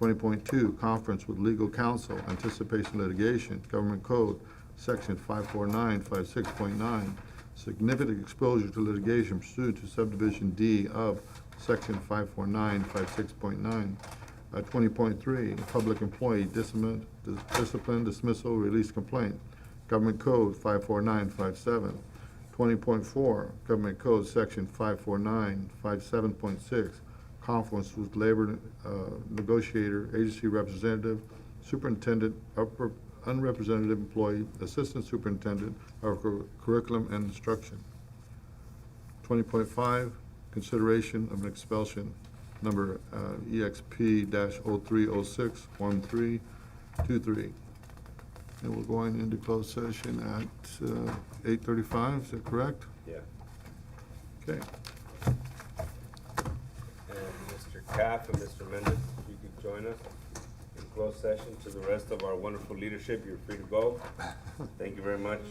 20.2, conference with legal counsel, anticipation litigation, government code, section 54956.9, significant exposure to litigation pursuant to subdivision D of section 54956.9. 20.3, public employee discipline, dismissal, release complaint, government code 54957. 20.4, government code section 54957.6, conference with labor negotiator, agency representative, superintendent, unrepresentative employee, assistant superintendent of curriculum and instruction. 20.5, consideration of an expulsion, number EXP-03061323. And we're going into closed session at 8:35, is that correct? Yeah. Okay. And Mr. Caff and Mr. Mendez, if you could join us in closed session. To the rest of our wonderful leadership, you're free to go. Thank you very much.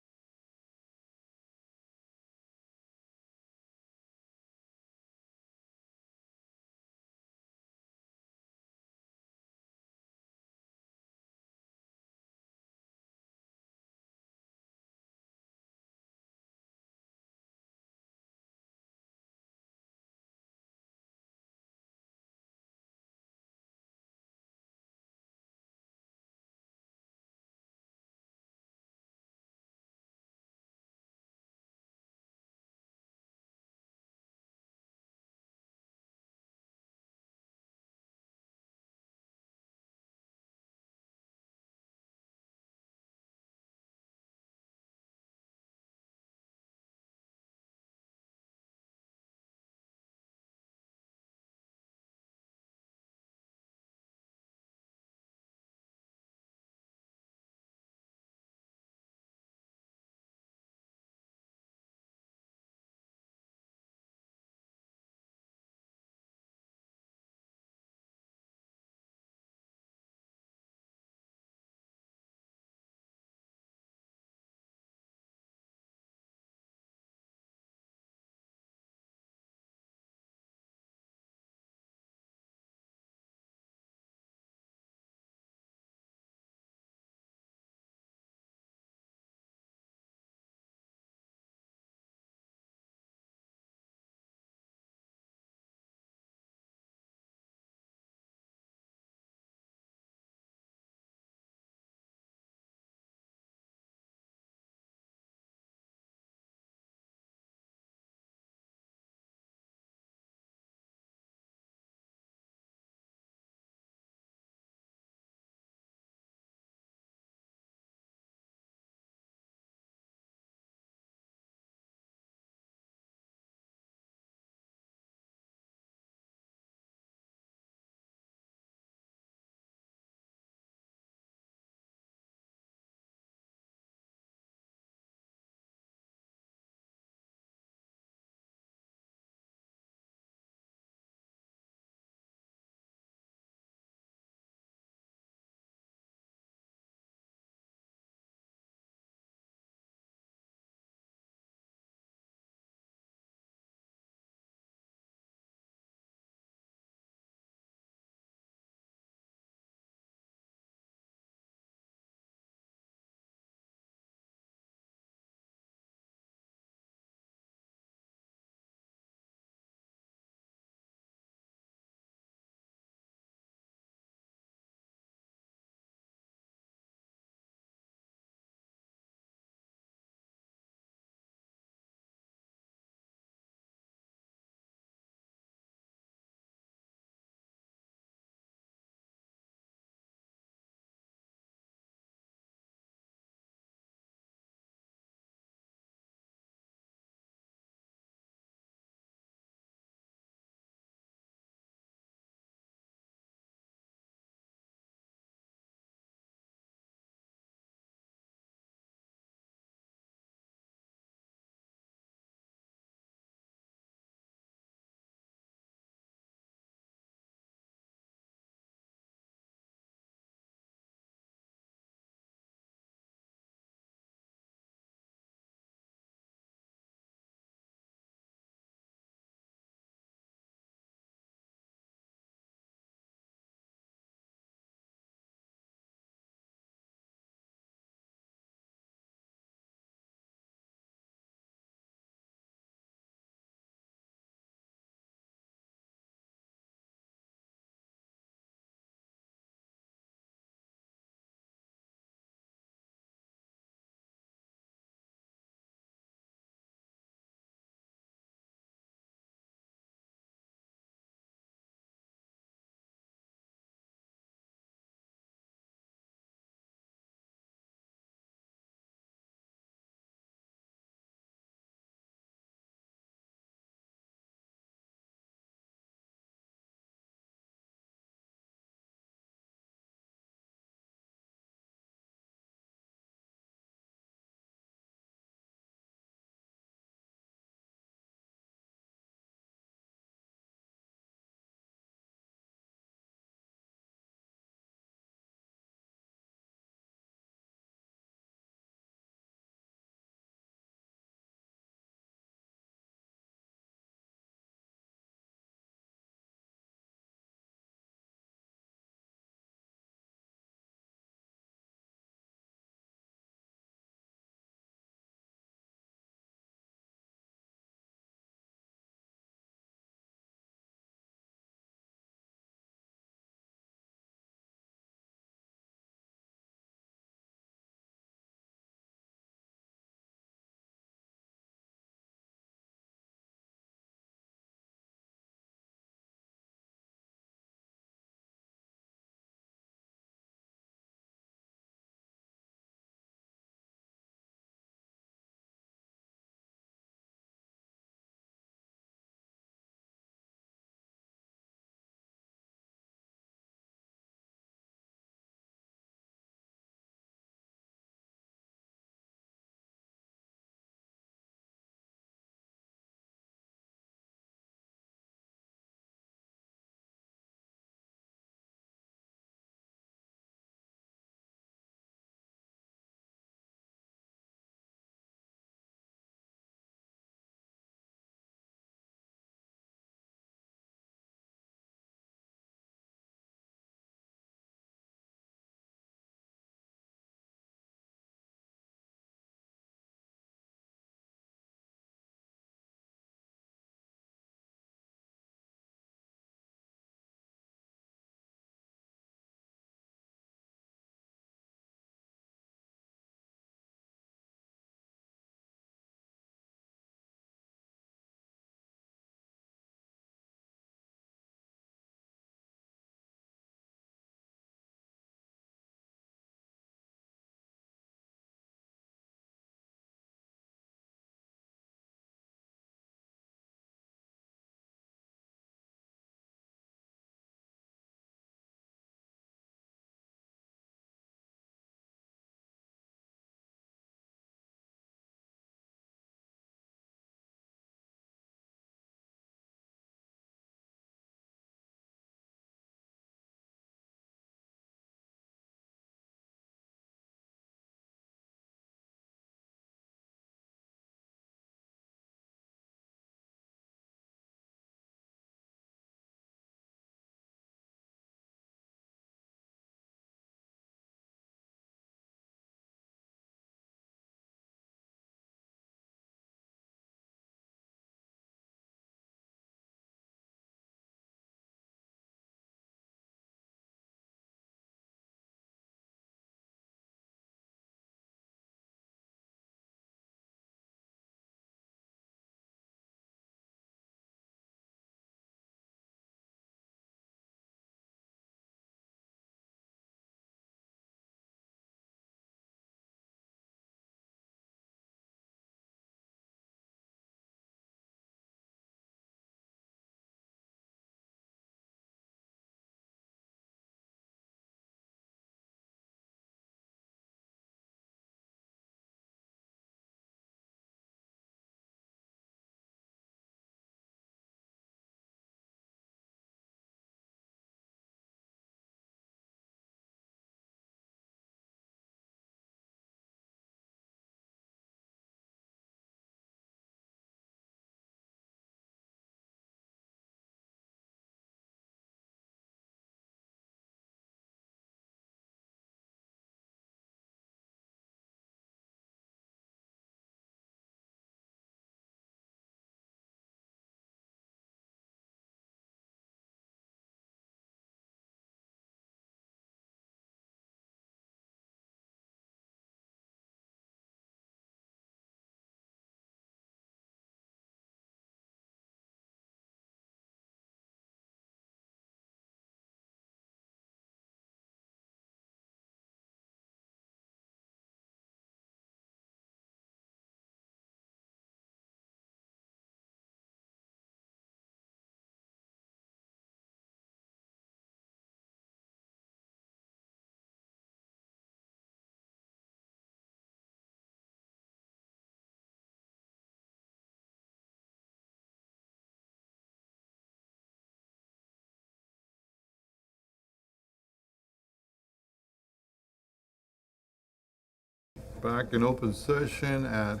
back in open session at,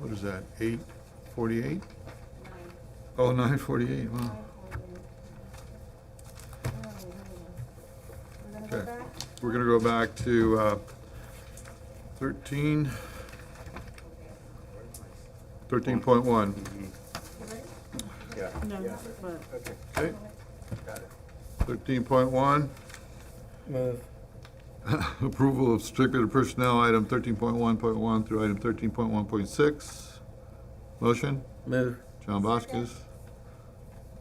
what is that, 8:48? Oh, 9:48, wow. We're gonna go Okay. back. We're gonna go back to 13, 13.1. You ready? Yeah. No, Yeah. but Okay, Okay, got it. 13.1. Move. Approval of stricter personnel, item 13.1.1 through item 13.1.6. Motion, Move. John Vasquez.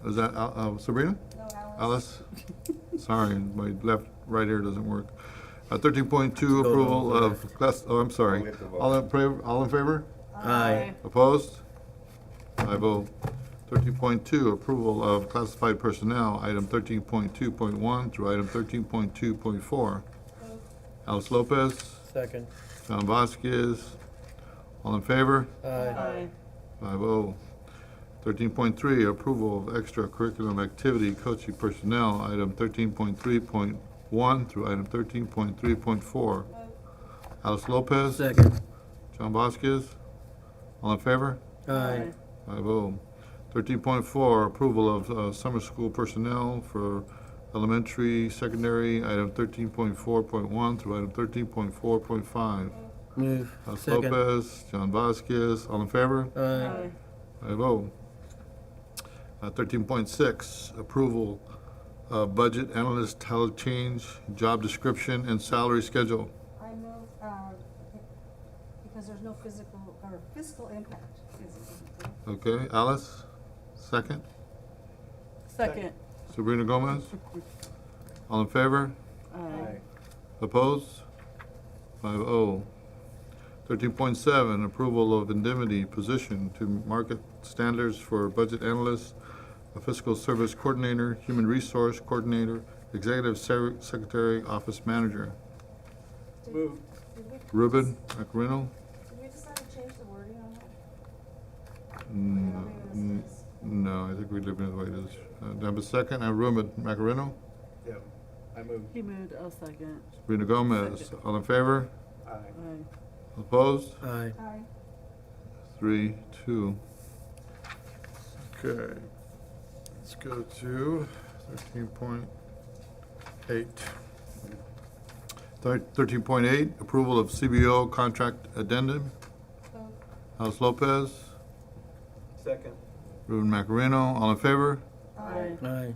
Is that Sabrina? No, Alice? Sorry, my right ear doesn't work. 13.2, approval of class, oh, I'm sorry. We have to vote. All in favor? Aye. Opposed? 5-0. 13.2, approval of classified personnel, item 13.2.1 through item 13.2.4. Alice Lopez, Second. John Vasquez, all in favor? aye. 5-0. 13.3, approval of extracurriculum activity coaching personnel, item 13.3.1 through item 13.3.4. Alice Lopez, Second. John Vasquez, all in favor? Aye. 5-0. 13.4, approval of summer school personnel for elementary, secondary, item 13.4.1 through item 13.4.5. Move. Alice Second. Lopez, John Vasquez, all in favor? Aye. 5-0. 13.6, approval of budget analyst title change, job description, and salary schedule. I move, because there's no physical, or fiscal impact. Okay, Alice, second. Second, Sabrina Gomez, all in favor? aye. Opposed? 5-0. 13.7, approval of indemnity position to market standards for budget analyst, a fiscal service coordinator, human resource coordinator, executive secretary, office manager. Move. Ruben Macarino? Did we decide to change the wording on that? No, I think we leave it the way it is. Do I have a second? Ruben Macarino? Yeah, I move. He moved, I'll second. Sabrina Gomez, Second. all in favor? Aye. Aye. Opposed? Aye. Aye. 3-2. Okay. Let's go to 13.8. 13.8, approval of CBO contract addendum. Vote. House Lopez, Second. Ruben Macarino, all in favor? Aye. Aye.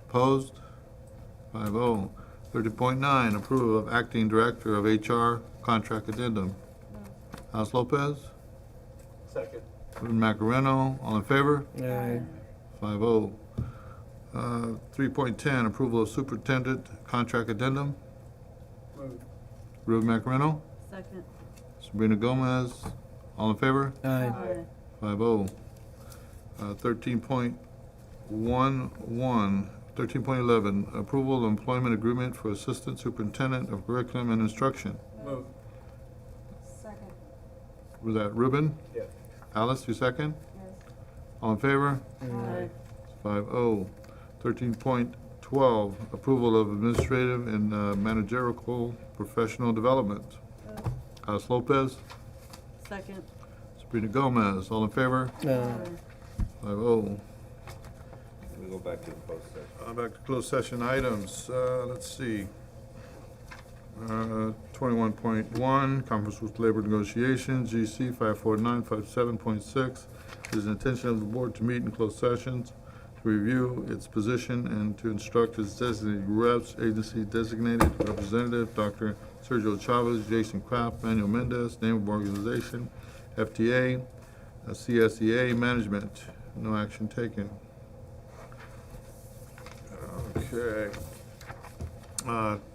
Opposed? 5-0. 13.9, approval of acting director of HR contract addendum. House Lopez, Second. Ruben Macarino, all in favor? Aye. 5-0. 3.10, approval of superintendent contract addendum. Move. Ruben Macarino, Second, Sabrina Gomez, all in favor? Aye. aye. 5-0. 13.11, approval of employment agreement for assistant superintendent of curriculum and instruction. Move. Second, Was that Ruben? Yeah. Alice, you second? yes. All in favor? Aye. 5-0. 13.12, approval of administrative and managerial professional development. Vote. House Lopez, Second, Sabrina Gomez, all in favor? aye. 5-0. We go back to the closed session. Back to closed session items. Let's see. 21.1, conference with labor negotiations, GC 54957.6. It is the intention of the board to meet in closed sessions to review its position and to instruct its designated reps, agency designated representative, Dr. Sergio Chavez, Jason Kraft, Manuel Mendez, name of organization, FTA, CSEA management. No action taken. Okay.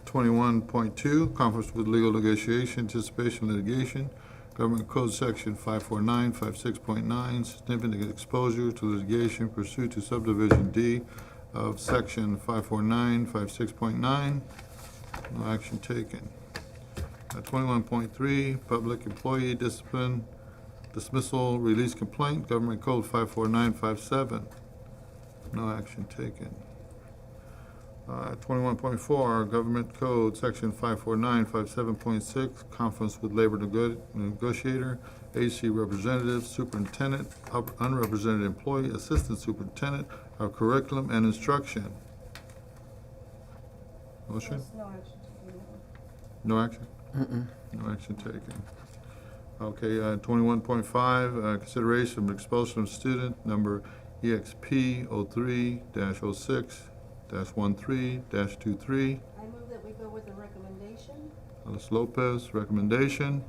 21.2, conference with legal negotiation, anticipation litigation, Government Code Section 549, 56.9, significant exposure to litigation pursuant to subdivision D of Section 549, 56.9. No action taken. 21.3, public employee discipline, dismissal, release complaint, Government Code 54957. No action taken. 21.4, Government Code, Section 549, 57.6, Conference with Labor Negotiator, AC Representative, Superintendent, Unrepresented Employee, Assistant Superintendent of Curriculum and Instruction. Motion? There's no action taken. No action? No action taken. Okay, 21.5, consideration of expulsion of student number EXP 03-06-13-23. I move that we go with the recommendation. Alice Lopez, recommendation.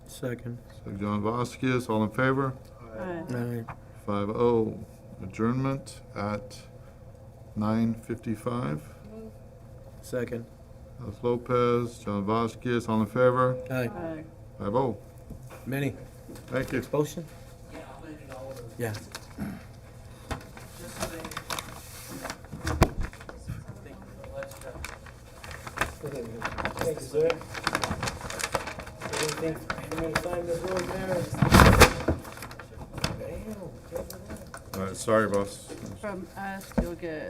Second. Second, John Vasquez, all in favor? Aye. 5-0. Adjournment at 9:55. Move. Second. Alice Lopez, John Vasquez, all in favor? Aye. Aye. 5-0. Manny, Thank you. expulsion? Yeah. Thank you, sir. Anything, you gonna sign this road there? Damn, careful there. All right, sorry, boss. From us, you'll get